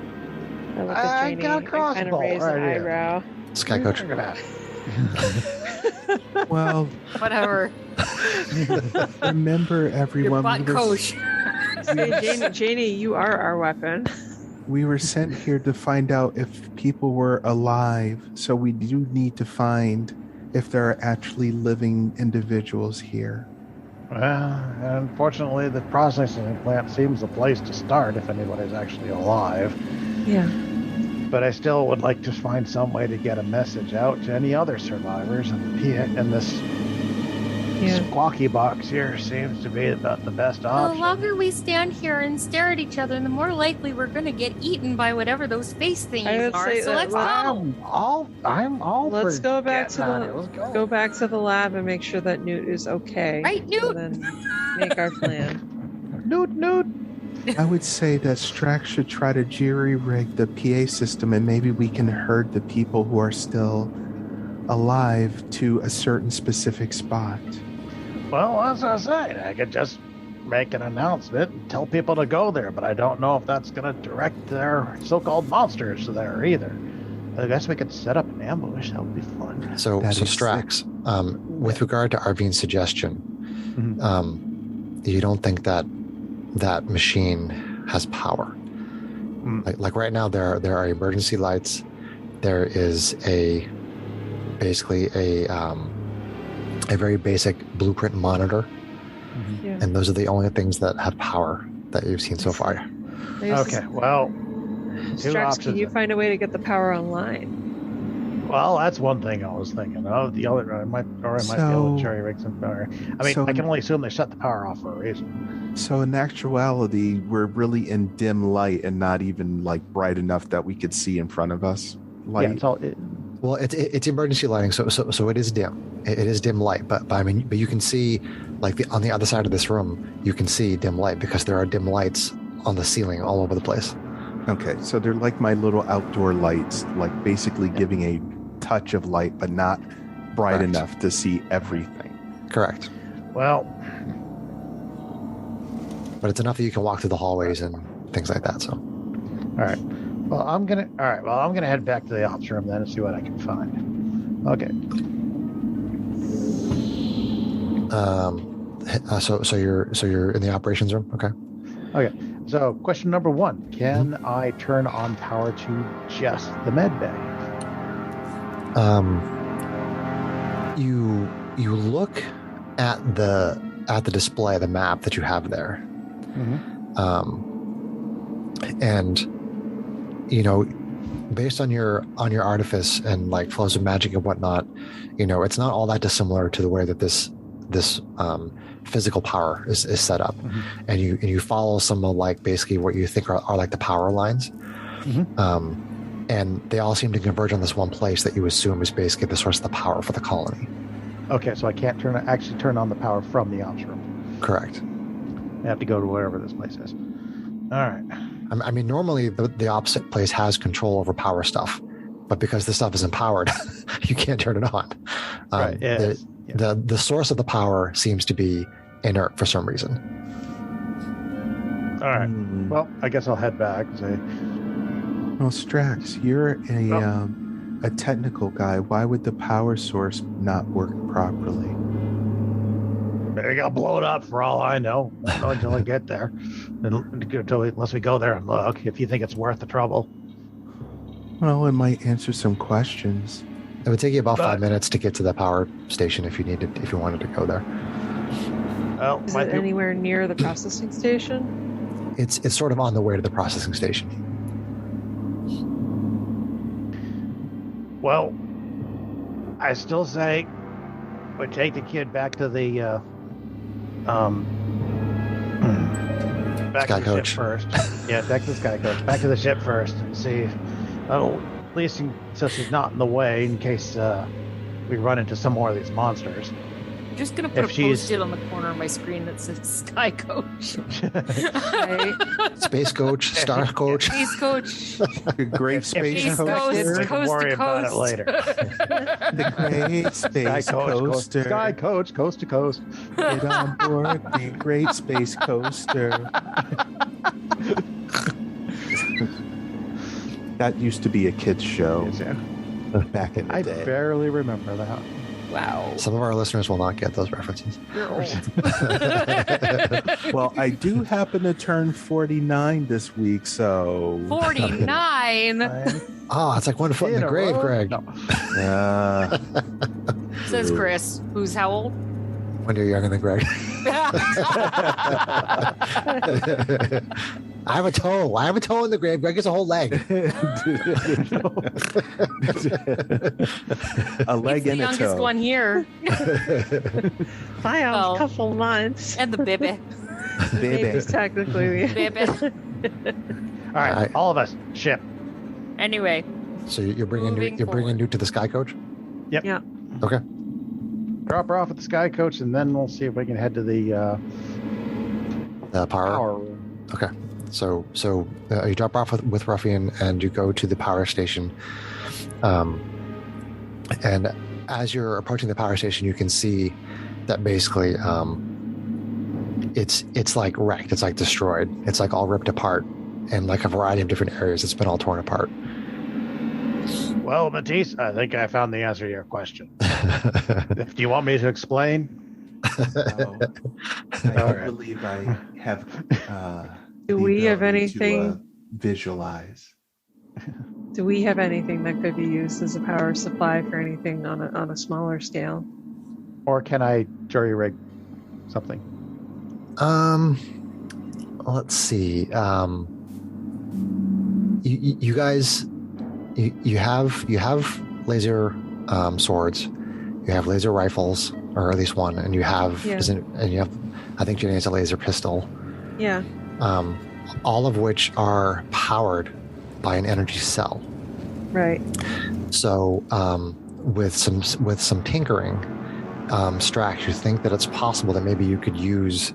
Speaker 4: I look at
Speaker 3: I
Speaker 4: Janie
Speaker 3: got a
Speaker 4: and kind
Speaker 3: crossbow
Speaker 4: of raise an
Speaker 3: right here.
Speaker 4: eyebrow.
Speaker 1: Sky Coach.
Speaker 3: Look at that.
Speaker 2: Well,
Speaker 6: Whatever.
Speaker 2: remember
Speaker 6: Your
Speaker 2: everyone.
Speaker 6: butt coach.
Speaker 4: Say, Janie, you are our weapon.
Speaker 2: We were sent here to find out if people were alive, so we do need to find if there are actually living individuals here.
Speaker 3: Well, unfortunately, the processing plant seems the place to start if anybody's actually alive.
Speaker 4: Yeah.
Speaker 3: But I still would like to find some way to get a message out to any other survivors, and this squawky box here seems to be about the best option.
Speaker 6: The longer we stand here and stare at each other, the more likely we're going to get eaten by whatever those face thingies are. So let's go.
Speaker 3: I'm all
Speaker 4: Let's
Speaker 3: for
Speaker 4: go back to
Speaker 3: getting out of here. Let's
Speaker 4: go back to the lab and make sure that Newt is okay.
Speaker 6: Right, Newt?
Speaker 4: And then make our plan.
Speaker 3: Newt.
Speaker 2: I would say that Strax should try to jury-rig the PA system, and maybe we can herd the people who are still alive to a certain specific spot.
Speaker 3: Well, as I say, I could just make an announcement and tell people to go there, but I don't know if that's going to direct their so-called monsters there either. I guess we could set up an ambush. That would be fun.
Speaker 1: So Strax, with regard to Arvine's suggestion, you don't think that machine has power? Like right now, there are emergency lights. There is basically a very basic blueprint monitor, and those are the only things that have power that you've seen so far.
Speaker 3: Okay, well,
Speaker 4: Strax, can you find a way to get the power online?
Speaker 3: Well, that's one thing I was thinking of. The other, I might be able to cherry rig some power. I mean, I can only assume they shut the power off for a reason.
Speaker 2: So in actuality, we're really in dim light and not even like bright enough that we could see in front of us. Light.
Speaker 3: Yeah, it's all.
Speaker 1: Well, it's emergency lighting, so it is dim. It is dim light, but you can see, like on the other side of this room, you can see dim light because there are dim lights on the ceiling all over the place.
Speaker 2: Okay, so they're like my little outdoor lights, like basically giving a touch of light, but not bright enough to see everything.
Speaker 1: Correct.
Speaker 3: Well,
Speaker 1: but it's enough that you can walk through the hallways and things like that. So,
Speaker 3: all right. Well, I'm gonna head back to the ops room then and see what I can find. Okay.
Speaker 1: So you're in the operations room. Okay.
Speaker 3: Okay. So, question number 1: can I turn on power to just the med bay?
Speaker 1: You look at the display, the map that you have there, and based on your artifice and like flows of magic and whatnot, it's not all that dissimilar to the way that this physical power is set up, and you follow some of like basically what you think are like the power lines, and they all seem to converge on this one place that you assume is basically the source of the power for the colony. Okay,
Speaker 3: so I can't actually turn on the power from the ops room.
Speaker 1: Correct.
Speaker 3: I have to go to wherever this place is. All right.
Speaker 1: I mean, normally the opposite place has control over power stuff, but because this stuff is empowered, you can't turn it on.
Speaker 3: Right.
Speaker 1: The source of the power seems to be inert for some reason.
Speaker 3: All right. Well, I guess I'll head back.
Speaker 2: Well, Strax, you're a technical guy. Why would the power source not work properly?
Speaker 3: Maybe I'll blow it up for all I know. Not until I get there. Unless we go there and look, if you think it's worth the trouble.
Speaker 2: Well, it might answer some questions.
Speaker 1: It would take you about 5 minutes to get to the power station if you wanted to go there.
Speaker 3: Well,
Speaker 4: is it anywhere near the processing station?
Speaker 1: It's sort of on the way to the processing station.
Speaker 3: Well, I still say we take the kid back to the back
Speaker 1: Sky
Speaker 3: to the
Speaker 1: Coach
Speaker 3: ship first. Yeah, back to the Sky Coach. Back to the ship first and see. At least so she's not in the way in case we run into some more of these monsters.
Speaker 6: I'm just gonna put a post-it on the corner of my screen that says Sky Coach.
Speaker 1: Space Coach, Star Coach.
Speaker 6: Space Coach.
Speaker 2: The Great Space Coaster.
Speaker 3: We can worry about it later.
Speaker 2: The Great Space Coaster.
Speaker 3: Sky Coach, coast to coast.
Speaker 2: Get on board the Great Space Coaster. That used to be a kids' show back in the day.
Speaker 3: I barely remember that.
Speaker 6: Wow.
Speaker 1: Some of our listeners will not get those references.
Speaker 6: You're old.
Speaker 2: Well, I do happen to turn 49 this week, so...
Speaker 6: 49?
Speaker 1: It's like 1 foot in the grave, Greg.
Speaker 3: No.
Speaker 6: Says Chris, who's how old?
Speaker 1: 1 year younger than Greg. I have a toe. I have a toe in the grave. Greg gets a whole leg.
Speaker 2: A leg and a toe.
Speaker 6: The youngest one here.
Speaker 4: By a couple months.
Speaker 6: And the baby.
Speaker 4: Baby's technically the
Speaker 6: baby.
Speaker 3: All right, all of us, ship.
Speaker 6: Anyway.
Speaker 1: So you're bringing Newt to the Sky Coach?
Speaker 3: Yep.
Speaker 4: Yeah.
Speaker 1: Okay.
Speaker 3: Drop her off at the Sky Coach, and then we'll see if we can head to the
Speaker 1: power room. Okay. So you drop off with Ruffian, and you go to the power station. And as you're approaching the power station, you can see that basically it's like wrecked. It's like destroyed. It's like all ripped apart in like a variety of different areas. It's been all torn apart.
Speaker 3: Well, Matisse, I think I found the answer to your question. Do you want me to explain?
Speaker 2: No. I believe I have...
Speaker 4: Do we have anything
Speaker 2: to, visualize?
Speaker 4: Do we have anything that could be used as a power supply for anything on a smaller scale?
Speaker 3: Or can I jury rig something?
Speaker 1: Let's see. You guys, you have laser swords. You have laser rifles, or at least one, and you have I think Jenny has a laser pistol.
Speaker 4: Yeah.
Speaker 1: All of which are powered by an energy cell.
Speaker 4: Right.
Speaker 1: So, with some tinkering, Strax, you think that it's possible that maybe you could use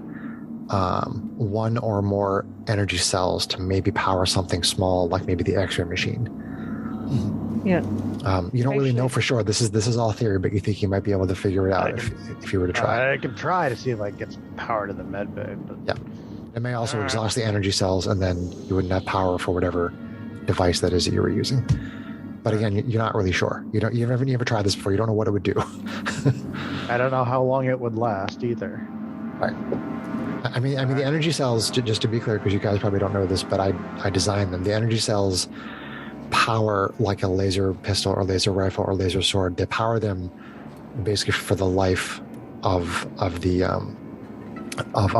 Speaker 1: one or more energy cells to maybe power something small, like maybe the X-ray machine.
Speaker 4: Yeah.
Speaker 1: You don't really know for sure. This is all theory, but you think you might be able to figure it out if you were to try.
Speaker 3: I can try to see if I get some power to the med bay. But...
Speaker 1: Yeah. It may also exhaust the energy cells, and then you wouldn't have power for whatever device that is that you were using. But again, you're not really sure. You never tried this before. You don't know what it would do.
Speaker 3: I don't know how long it would last either.
Speaker 1: Right. I mean, the energy cells. Just to be clear, because you guys probably don't know this, but I designed them. The energy cells power like a laser pistol or laser rifle or laser sword. They power them basically for the life of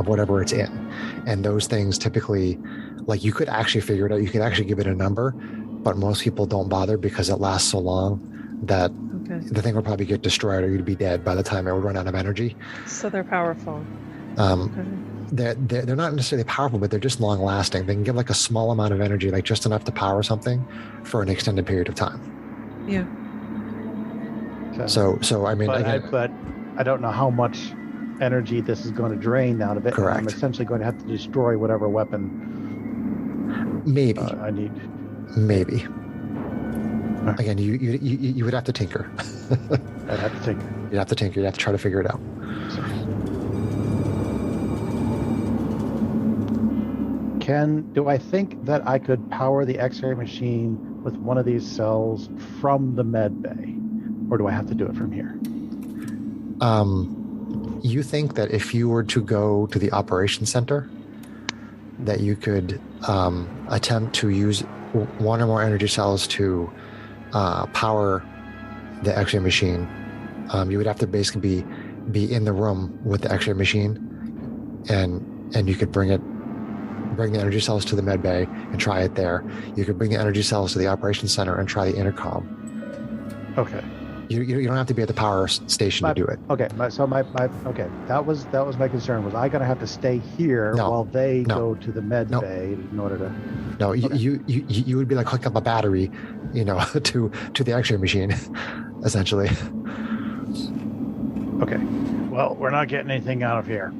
Speaker 1: whatever it's in. And those things typically, like, you could actually figure it out. You could actually give it a number, but most people don't bother because it lasts so long that the thing would probably get destroyed or you'd be dead by the time it would run out of energy.
Speaker 4: So they're powerful.
Speaker 1: They're not necessarily powerful, but they're just long lasting. They can give like a small amount of energy, like just enough to power something for an extended period of time.
Speaker 4: Yeah.
Speaker 1: So I mean,
Speaker 3: but I don't know how much energy this is going to drain out of it.
Speaker 1: Correct.
Speaker 3: I'm essentially going to have to destroy whatever weapon
Speaker 1: maybe
Speaker 3: I need.
Speaker 1: Maybe. Again, you would have to tinker.
Speaker 3: I'd have to tinker.
Speaker 1: You'd have to tinker. You'd have to try to figure it out.
Speaker 3: Do I think that I could power the X-ray machine with one of these cells from the med bay, or do I have to do it from here?
Speaker 1: You think that if you were to go to the operations center, that you could attempt to use one or more energy cells to power the X-ray machine. You would have to basically be in the room with the X-ray machine, and you could bring the energy cells to the med bay and try it there. You could bring the energy cells to the operations center and try the intercom.
Speaker 3: Okay.
Speaker 1: You don't have to be at the power station to do it.
Speaker 3: Okay. That was my concern. Was I going to have to stay here while they go to the med bay in order to?
Speaker 1: No, you would be like hook up a battery, to the X-ray machine, essentially.
Speaker 3: Okay. Well, we're not getting anything out of here.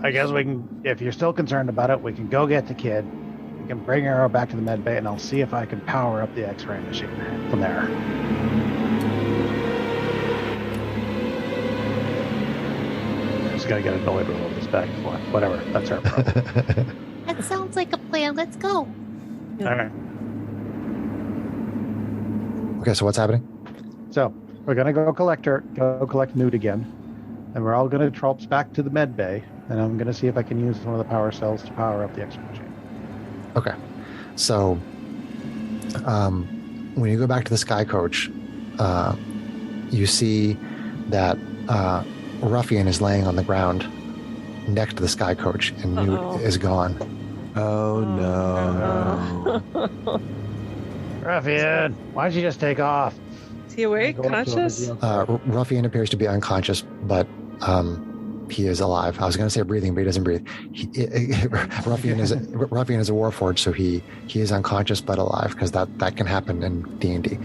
Speaker 3: I guess we can, if you're still concerned about it, we can go get the kid. We can bring her back to the med bay, and I'll see if I can power up the X-ray machine from there. I'm just gonna get annoyed with all this back and forth. Whatever, that's our problem.
Speaker 7: That sounds like a plan. Let's go.
Speaker 3: All right.
Speaker 1: Okay, so what's happening?
Speaker 3: So we're gonna go collect Newt again, and we're all gonna troll back to the med bay, and I'm gonna see if I can use one of the power cells to power up the X-ray machine.
Speaker 1: Okay, so when you go back to the Sky Coach, you see that Ruffian is laying on the ground next to the Sky Coach, and Newt is gone.
Speaker 2: Oh no!
Speaker 3: Ruffian, why don't you just take off?
Speaker 4: Is he awake? Conscious?
Speaker 1: Ruffian appears to be unconscious, but he is alive. I was going to say breathing, but he doesn't breathe. Ruffian is a warforged, so he is unconscious but alive, because that can happen in D&D.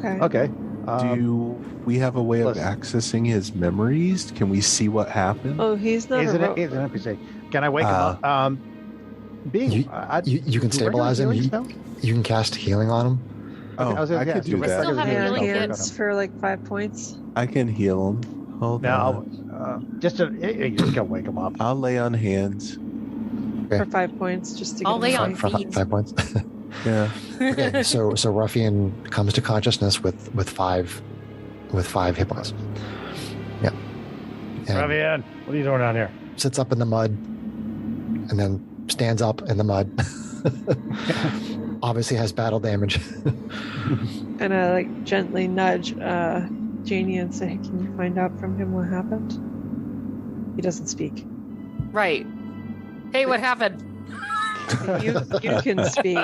Speaker 3: Okay.
Speaker 2: Do we have a way of accessing his memories? Can we see what happened?
Speaker 4: Oh, he's not
Speaker 3: he's an NPC. Can I wake him up?
Speaker 1: You can stabilize him. You can cast healing on him.
Speaker 2: Oh, I could do that.
Speaker 6: Still have healing
Speaker 4: hands for like 5 points.
Speaker 2: I can heal him. Hold on.
Speaker 3: You just gotta wake him up.
Speaker 2: I'll lay on hands.
Speaker 1: Okay.
Speaker 4: For 5 points, just to
Speaker 6: I'll
Speaker 4: get
Speaker 6: lay
Speaker 4: him
Speaker 6: on
Speaker 1: For
Speaker 6: feet.
Speaker 1: 5 points.
Speaker 2: Yeah.
Speaker 1: Okay, so Ruffian comes to consciousness with 5 hit points. Yeah. And
Speaker 3: Ruffian, what are you doing down here?
Speaker 1: sits up in the mud, and then stands up in the mud. Obviously has battle damage.
Speaker 4: And I like gently nudge Janie and say, "Can you find out from him what happened?" He doesn't speak.
Speaker 6: Right. Hey, what happened?
Speaker 4: You can speak.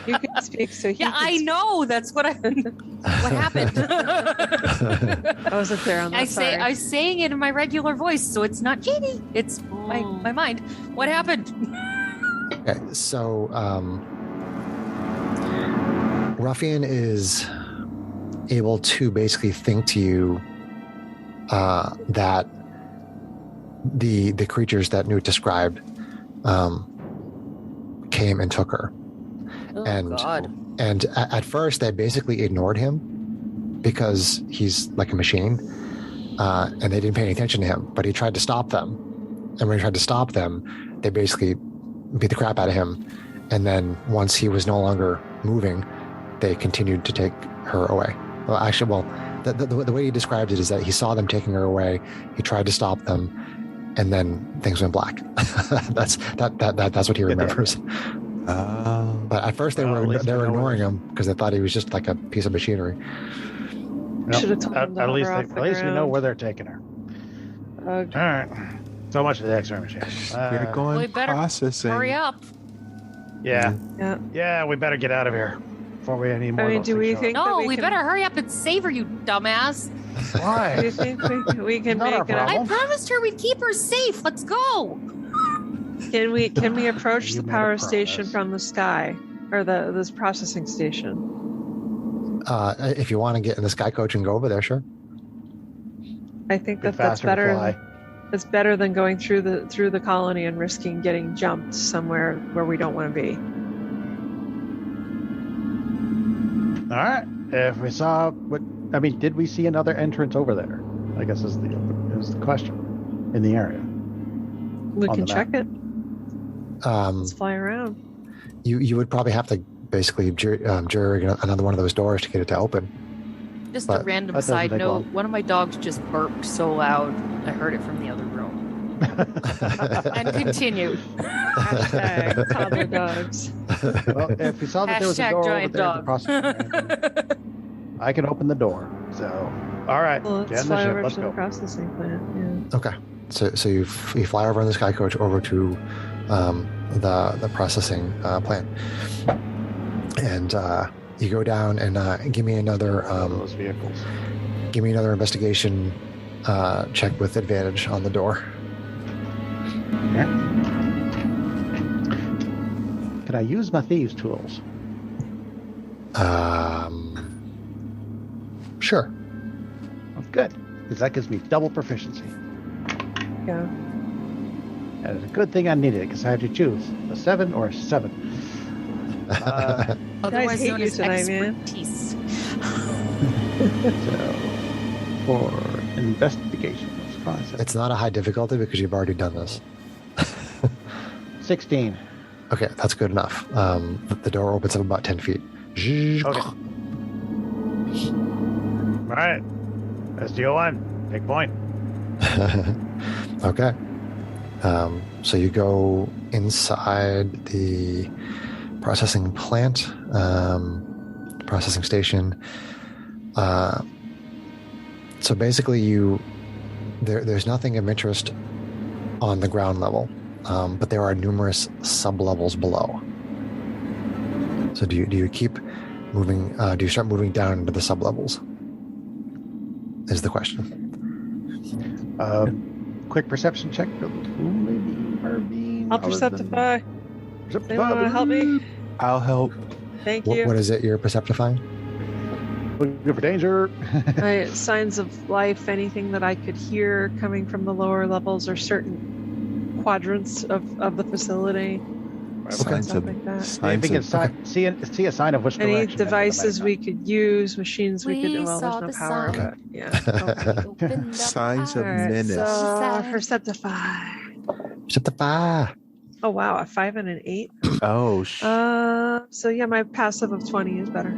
Speaker 4: You can speak, so he.
Speaker 6: Yeah, I know. That's what what happened?
Speaker 4: I wasn't clear on that.
Speaker 6: I'm saying it in my regular voice, so it's not Janie. It's my mind. What happened?
Speaker 1: Okay, so Ruffian is able to basically think to you that the creatures that Newt described came and took her.
Speaker 6: Oh,
Speaker 1: and
Speaker 6: God.
Speaker 1: and at first they basically ignored him because he's like a machine, and they didn't pay any attention to him. But he tried to stop them, and when he tried to stop them, they basically beat the crap out of him. And then once he was no longer moving, they continued to take her away. Well, actually, the way he described it is that he saw them taking her away. He tried to stop them, and then things went black. That's what he remembers. But at first they were ignoring him because they thought he was just like a piece of machinery.
Speaker 3: Nope.
Speaker 4: Should have told them to
Speaker 3: At
Speaker 4: hover
Speaker 3: least,
Speaker 4: off the
Speaker 3: at least we know
Speaker 4: ground.
Speaker 3: where they're taking her. All right. So much for the X-ray machine.
Speaker 2: We're going
Speaker 6: We better
Speaker 2: processing.
Speaker 6: hurry up.
Speaker 3: Yeah.
Speaker 4: Yeah.
Speaker 3: Yeah, we better get out of here before we any more.
Speaker 4: I
Speaker 3: of
Speaker 4: mean,
Speaker 3: those
Speaker 4: do we
Speaker 3: things show
Speaker 4: think
Speaker 3: up.
Speaker 6: No,
Speaker 4: that
Speaker 6: we
Speaker 4: can,
Speaker 6: better hurry up and save her, you dumbass.
Speaker 4: Do you
Speaker 3: Why?
Speaker 4: think we can
Speaker 3: Not our
Speaker 4: make it?
Speaker 3: problem.
Speaker 6: I promised her we'd keep her safe. Let's go.
Speaker 4: Can we approach
Speaker 3: You
Speaker 4: the
Speaker 3: made a
Speaker 4: power station
Speaker 3: promise.
Speaker 4: from the sky, or this processing station?
Speaker 1: If you want to get in the sky coach and go over there, sure.
Speaker 4: I think
Speaker 3: Bit
Speaker 4: that's
Speaker 3: faster to
Speaker 4: better.
Speaker 3: fly.
Speaker 4: It's better than going through the colony and risking getting jumped somewhere where we don't want to be.
Speaker 3: All right. If we saw did we see another entrance over there? I guess is the question in the area.
Speaker 4: We
Speaker 3: On
Speaker 4: can
Speaker 3: the
Speaker 4: check it.
Speaker 1: Um,
Speaker 4: Let's fly around.
Speaker 1: you would probably have to basically jury another one of those doors to get it to open.
Speaker 6: Just
Speaker 1: But
Speaker 6: a random
Speaker 3: that doesn't
Speaker 6: side
Speaker 3: take
Speaker 6: note.
Speaker 3: long.
Speaker 6: One of my dogs just barked so loud, I heard it from the other room. And continued.
Speaker 4: Hashtag toddler dogs.
Speaker 3: Well, if we saw that there was a
Speaker 6: Hashtag
Speaker 3: door over
Speaker 6: giant
Speaker 3: there, at the
Speaker 6: dog.
Speaker 3: processing area, I can open the door. So, all right,
Speaker 4: Well,
Speaker 3: get
Speaker 4: let's
Speaker 3: in the
Speaker 4: fly
Speaker 3: ship.
Speaker 4: over
Speaker 3: Let's
Speaker 4: to the
Speaker 3: go.
Speaker 4: processing plant. Yeah.
Speaker 1: Okay, so you fly over in the sky coach over to the processing plant, and you go down and give me another
Speaker 3: One of those vehicles.
Speaker 1: investigation check with advantage on the door.
Speaker 3: Yeah. Can I use my thieves' tools?
Speaker 1: Sure.
Speaker 3: Oh, good, because that gives me double proficiency.
Speaker 4: Yeah.
Speaker 3: And it's a good thing I needed it, because I had to choose a 7 or a 7.
Speaker 6: Otherwise
Speaker 4: hate
Speaker 6: known
Speaker 4: you
Speaker 6: as
Speaker 4: tonight, man.
Speaker 6: expertise.
Speaker 3: So, for investigation, let's find seven.
Speaker 1: It's not a high difficulty because you've already done this.
Speaker 3: 16.
Speaker 1: Okay, that's good enough. The door opens up about 10 feet.
Speaker 3: Okay. All right. SDO1, take point.
Speaker 1: Okay. So you go inside the processing plant, processing station. So basically, there's nothing of interest on the ground level, but there are numerous sub-levels below. So do you keep moving? Do you start moving down into the sub-levels? Is the question.
Speaker 3: Quick perception check.
Speaker 4: I'll perceptify. Anyone want to help me?
Speaker 2: I'll help.
Speaker 4: Thank you.
Speaker 1: What is it you're perceptifying?
Speaker 3: Looking for danger.
Speaker 4: Signs of life, anything that I could hear coming from the lower levels or certain quadrants of the facility.
Speaker 2: Signs
Speaker 4: Stuff
Speaker 2: of
Speaker 4: like that.
Speaker 3: Anything
Speaker 2: signs of
Speaker 3: see a sign of which
Speaker 4: Any
Speaker 3: direction.
Speaker 4: devices we could use, machines we could.
Speaker 6: We
Speaker 4: Well,
Speaker 6: saw
Speaker 4: there's no
Speaker 6: the
Speaker 4: power,
Speaker 6: sign.
Speaker 4: but yeah.
Speaker 6: Opened up
Speaker 2: signs of
Speaker 4: Alright,
Speaker 2: menace.
Speaker 4: so perceptify.
Speaker 1: Perceptify.
Speaker 4: Oh wow, a 5 and an 8.
Speaker 2: Oh,
Speaker 4: So yeah, my passive of 20 is better.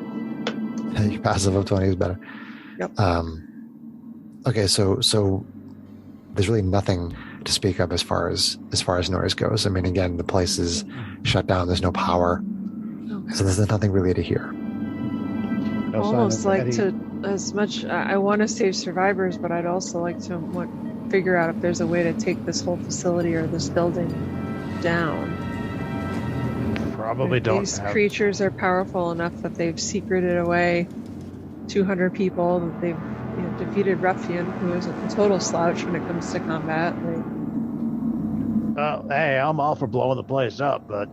Speaker 1: Your passive of 20 is better.
Speaker 4: Yep.
Speaker 1: Okay, so there's really nothing to speak of as far as noise goes. I mean, again, the place is shut down. There's no power, so there's nothing really to hear.
Speaker 3: No sign
Speaker 4: Almost
Speaker 3: of
Speaker 4: like
Speaker 3: Eddie.
Speaker 4: to as much. I want to save survivors, but I'd also like to figure out if there's a way to take this whole facility or this building down.
Speaker 3: Probably
Speaker 4: If
Speaker 3: don't.
Speaker 4: These
Speaker 3: have-
Speaker 4: creatures are powerful enough that they've secreted away 200 people. That they've defeated Ruffian, who is a total slouch when it comes to combat.
Speaker 3: Hey, I'm all for blowing the place up, but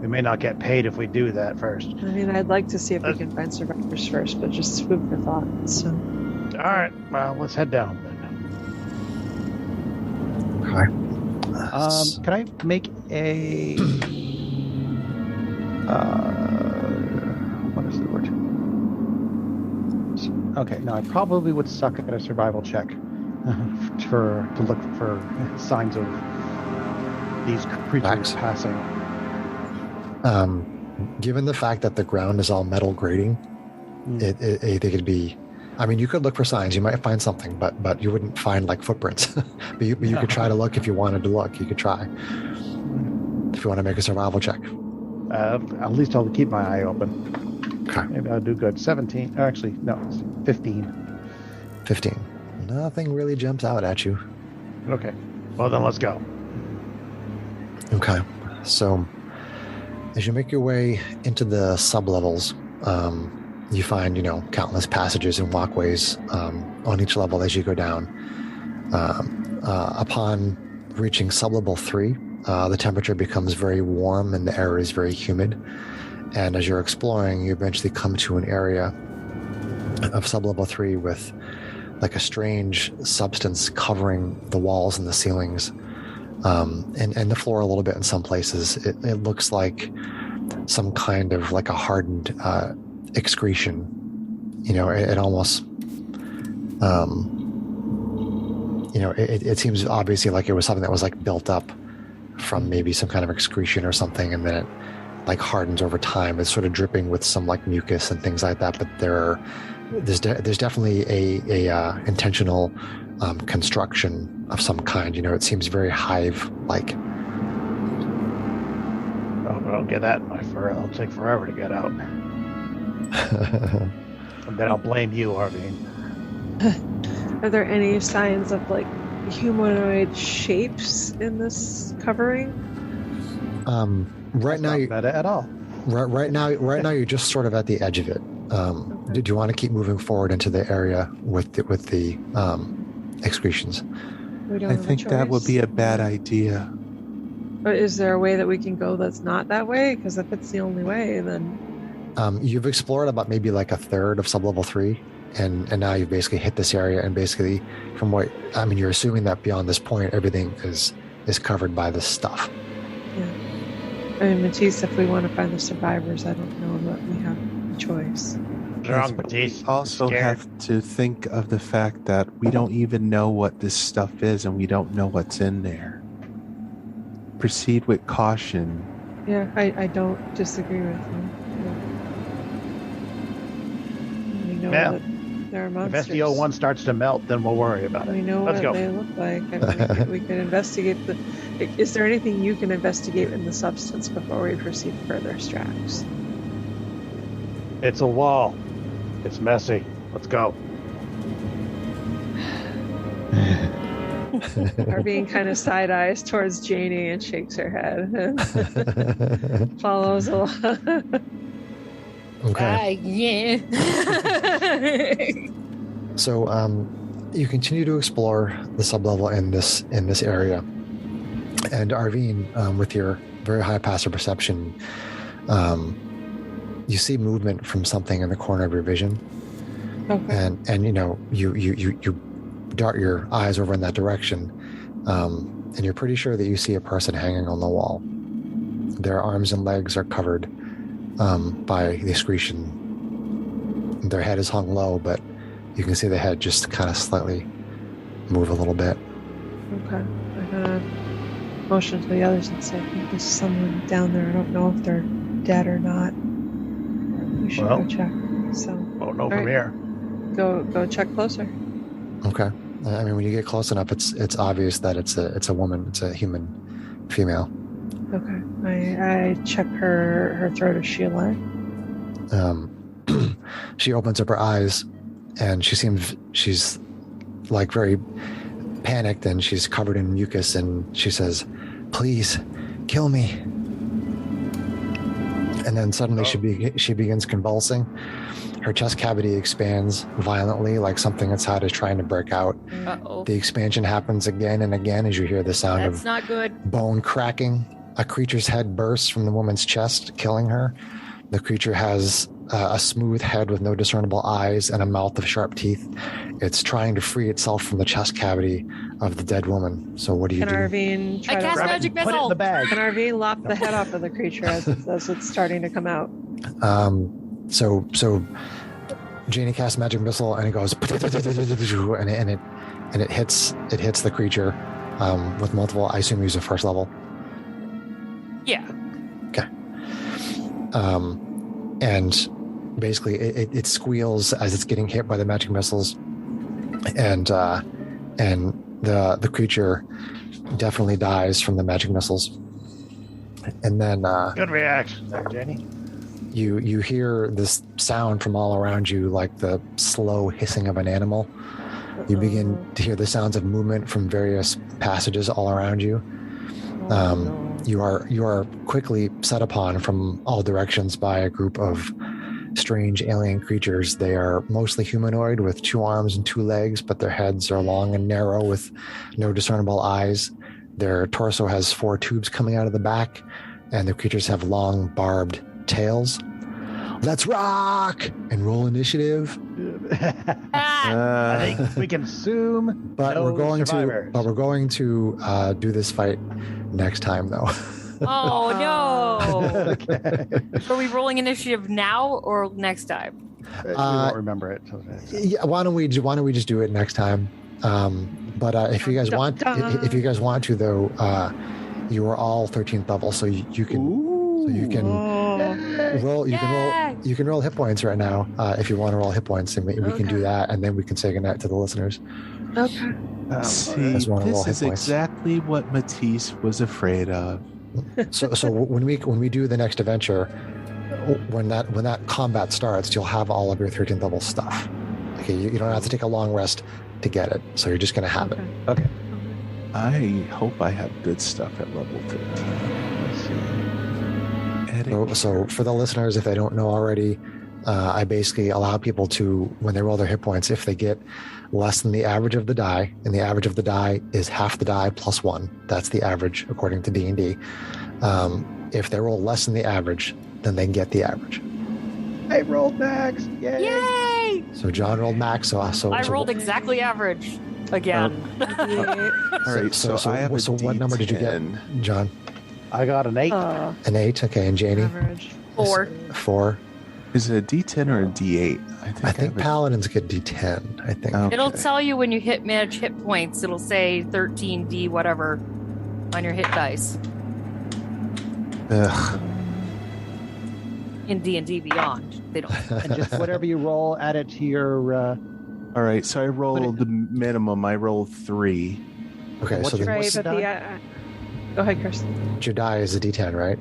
Speaker 3: we may not get paid if we do that first.
Speaker 4: I mean, I'd like to see if we can find survivors first, but just food for thought. So.
Speaker 3: All right, well, let's head down then.
Speaker 1: Okay.
Speaker 3: Can I make a What is the word? Okay, no, I probably would suck at a survival check to look for signs of these creatures passing.
Speaker 1: Given the fact that the ground is all metal grating, I think it'd be. I mean, you could look for signs. You might find something, but you wouldn't find like footprints. but you could try to look if you wanted to look. You could try if you want to make a survival check.
Speaker 3: At least I'll keep my eye open.
Speaker 1: Okay.
Speaker 3: Maybe I'll do good. 17. Actually, no, it's 15.
Speaker 1: 15. Nothing really jumps out at you.
Speaker 3: Okay. Well, then let's go.
Speaker 1: Okay. So as you make your way into the sublevels, you find, countless passages and walkways on each level as you go down. Upon reaching sublevel 3, the temperature becomes very warm and the air is very humid. And as you're exploring, you eventually come to an area of sublevel 3 with like a strange substance covering the walls and the ceilings, and the floor a little bit in some places. It looks like some kind of like a hardened excretion. It almost, it seems obviously like it was something that was like built up from maybe some kind of excretion or something, and then it like hardens over time. It's sort of dripping with some like mucus and things like that. But there's definitely a intentional construction of some kind. It seems very hive-like.
Speaker 3: Oh, but I'll get that in my fur. It'll take forever to get out. And then I'll blame you, Arvine.
Speaker 4: Are there any signs of like humanoid shapes in this covering?
Speaker 1: Right now,
Speaker 3: not meta at all.
Speaker 1: Right now, you're just sort of at the edge of it. Do you want to keep moving forward into the area with the excretions?
Speaker 2: I think that would be a bad idea.
Speaker 4: But is there a way that we can go that's not that way? Because if it's the only way, then
Speaker 1: you've explored about maybe like a third of sublevel 3, and now you've basically hit this area. And basically, from what you're assuming that beyond this point, everything is covered by this stuff.
Speaker 4: Yeah. Matisse, if we want to find the survivors, I don't know that we have a choice.
Speaker 3: Wrong, Matisse.
Speaker 2: We also have to think of the fact that we don't even know what this stuff is, and we don't know what's in there. Proceed with caution.
Speaker 4: Yeah, I don't disagree with you. We know that there are monsters.
Speaker 3: If SDO1 starts to melt, then we'll worry about it.
Speaker 4: We know what they look like. We can investigate Is there anything you can investigate in the substance before we proceed further, Strax?
Speaker 3: It's a wall. It's messy. Let's go.
Speaker 4: Arvine kind of side eyes towards Janie and shakes her head and follows along.
Speaker 1: Okay.
Speaker 6: Yeah.
Speaker 1: So you continue to explore the sublevel in this area, and Arvine, with your very high passive perception, you see movement from something in the corner of your vision.
Speaker 4: Okay.
Speaker 1: And you dart your eyes over in that direction, and you're pretty sure that you see a person hanging on the wall. Their arms and legs are covered by the excretion. Their head is hung low, but you can see the head just kind of slightly move a little bit.
Speaker 4: Okay. I'm gonna motion to the others and say, I think there's someone down there. I don't know if they're dead or not. We should go check. So
Speaker 3: won't know from here.
Speaker 4: Go check closer.
Speaker 1: Okay. When you get close enough, it's obvious that it's a woman. It's a human female.
Speaker 4: Okay. I check her throat. Is she alive?
Speaker 1: She opens up her eyes, and she's like very panicked, and she's covered in mucus, and she says, "Please, kill me." And then suddenly she begins convulsing. Her chest cavity expands violently, like something inside is trying to break out.
Speaker 6: Uh-oh.
Speaker 1: The expansion happens again and again as you hear the sound
Speaker 6: That's
Speaker 1: of
Speaker 6: not good.
Speaker 1: bone cracking. A creature's head bursts from the woman's chest, killing her. The creature has a smooth head with no discernible eyes and a mouth of sharp teeth. It's trying to free itself from the chest cavity of the dead woman. So what do you
Speaker 4: Can
Speaker 1: do?
Speaker 4: Arvine try
Speaker 6: I
Speaker 4: to
Speaker 6: cast
Speaker 3: Grab it
Speaker 6: magic
Speaker 3: and put it in
Speaker 6: missile.
Speaker 3: the bag.
Speaker 4: Can Arvine lop the head off of the creature as it's starting to come out?
Speaker 1: So Janie casts magic missile and it goes and it hits the creature with multiple. I assume use a first level.
Speaker 6: Yeah.
Speaker 1: Okay. And basically it squeals as it's getting hit by the magic missiles, and the creature definitely dies from the magic missiles. And then
Speaker 3: Good reaction there, Jenny.
Speaker 1: you hear this sound from all around you, like the slow hissing of an animal. You begin to hear the sounds of movement from various passages all around you. You are quickly set upon from all directions by a group of strange alien creatures. They are mostly humanoid with 2 arms and 2 legs, but their heads are long and narrow with no discernible eyes. Their torso has 4 tubes coming out of the back, and the creatures have long barbed tails. Let's rock and roll initiative.
Speaker 3: I think we can assume.
Speaker 1: But
Speaker 3: no
Speaker 1: we're going
Speaker 3: survivors.
Speaker 1: to do this fight next time, though.
Speaker 6: Oh no!
Speaker 3: Okay.
Speaker 6: Are we rolling initiative now or next time?
Speaker 3: We won't remember it. Till next time.
Speaker 1: Yeah, why don't we just do it next time? But if you guys want to, though, you are all 13th level, so you can roll. You can roll hit points right now if you want to roll hit points, and we can do that, and then we can say goodnight to the listeners.
Speaker 4: Okay.
Speaker 2: See,
Speaker 1: Just wanna roll
Speaker 2: this
Speaker 1: hit
Speaker 2: is
Speaker 1: points.
Speaker 2: exactly what Matisse was afraid of.
Speaker 1: So when we do the next adventure, when that combat starts, you'll have all of your 13th level stuff. Okay, you don't have to take a long rest to get it, so you're just going to have it.
Speaker 3: Okay.
Speaker 2: I hope I have good stuff at level 15.
Speaker 1: So for the listeners, if they don't know already, I basically allow people to, when they roll their hit points, if they get less than the average of the die, and the average of the die is half the die plus 1. That's the average according to D&D. If they roll less than the average, then they get the average.
Speaker 3: I rolled max. Yay!
Speaker 6: Yay!
Speaker 1: So John rolled max. So
Speaker 6: I rolled exactly average again.
Speaker 2: All right, so I have a
Speaker 1: what number did you get,
Speaker 2: D10.
Speaker 1: John?
Speaker 3: I got an 8.
Speaker 1: An 8. Okay, and Janie?
Speaker 4: Average.
Speaker 6: 4.
Speaker 1: 4.
Speaker 2: Is it a D10 or a D8?
Speaker 1: I think paladins get D10. I think.
Speaker 2: Okay.
Speaker 6: It'll tell you when you manage hit points. It'll say 13D whatever on your hit dice
Speaker 2: Ugh.
Speaker 6: in D&D Beyond. They don't.
Speaker 3: And just whatever you roll, add it to your.
Speaker 2: All right, so I rolled the minimum. I rolled 3.
Speaker 1: Okay,
Speaker 3: What's
Speaker 1: so
Speaker 3: your
Speaker 1: then
Speaker 4: Right, but go ahead, Kirsten.
Speaker 1: your die is a D10, right?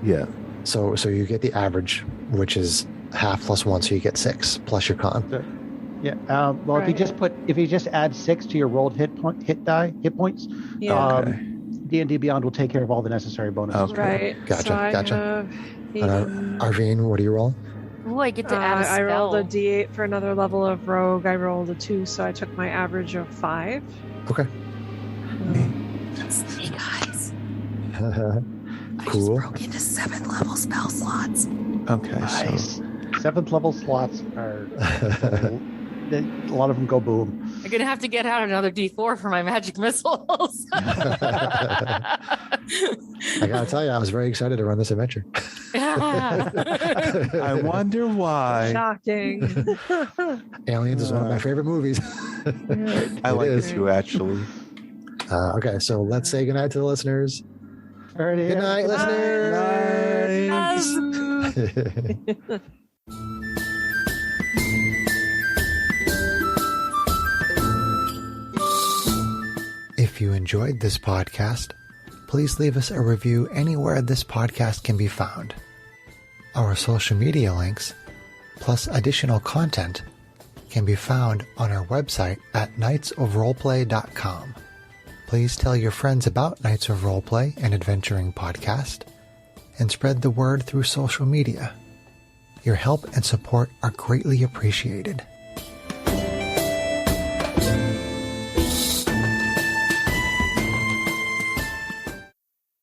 Speaker 2: Yeah.
Speaker 1: So you get the average, which is half plus 1, so you get 6 plus your con.
Speaker 3: Yeah. Well,
Speaker 4: Right.
Speaker 3: if you just add 6 to your rolled hit points,
Speaker 4: Yeah.
Speaker 2: Okay.
Speaker 3: D&D Beyond will take care of all the necessary bonuses.
Speaker 2: Okay.
Speaker 4: Right.
Speaker 1: Gotcha,
Speaker 4: So I
Speaker 1: gotcha.
Speaker 4: have
Speaker 1: Arvine, what do you roll?
Speaker 6: Ooh, I get to add a spell.
Speaker 4: I rolled a D8 for another level of rogue. I rolled a 2, so I took my average of 5.
Speaker 1: Okay.
Speaker 6: Snake eyes. I
Speaker 1: Cool.
Speaker 6: just broke into 7th level spell slots.
Speaker 2: Okay,
Speaker 3: Nice.
Speaker 2: so
Speaker 3: 7th level slots are. A lot of them go boom.
Speaker 6: I'm gonna have to get out another D4 for my magic missiles.
Speaker 1: I gotta tell you, I was very excited to run this adventure.
Speaker 2: I wonder why.
Speaker 4: Shocking.
Speaker 1: Aliens is one of my favorite movies.
Speaker 2: I like
Speaker 1: is.
Speaker 2: it too, actually.
Speaker 1: Okay, so let's say goodnight to the listeners. Good night, listeners. If you enjoyed this podcast, please leave us a review anywhere this podcast can be found. Our social media links, plus additional content, can be found on our website at knightsofroleplay.com. Please tell your friends about Knights of Roleplay and Adventuring Podcast, and spread the word through social media. Your help and support are greatly appreciated.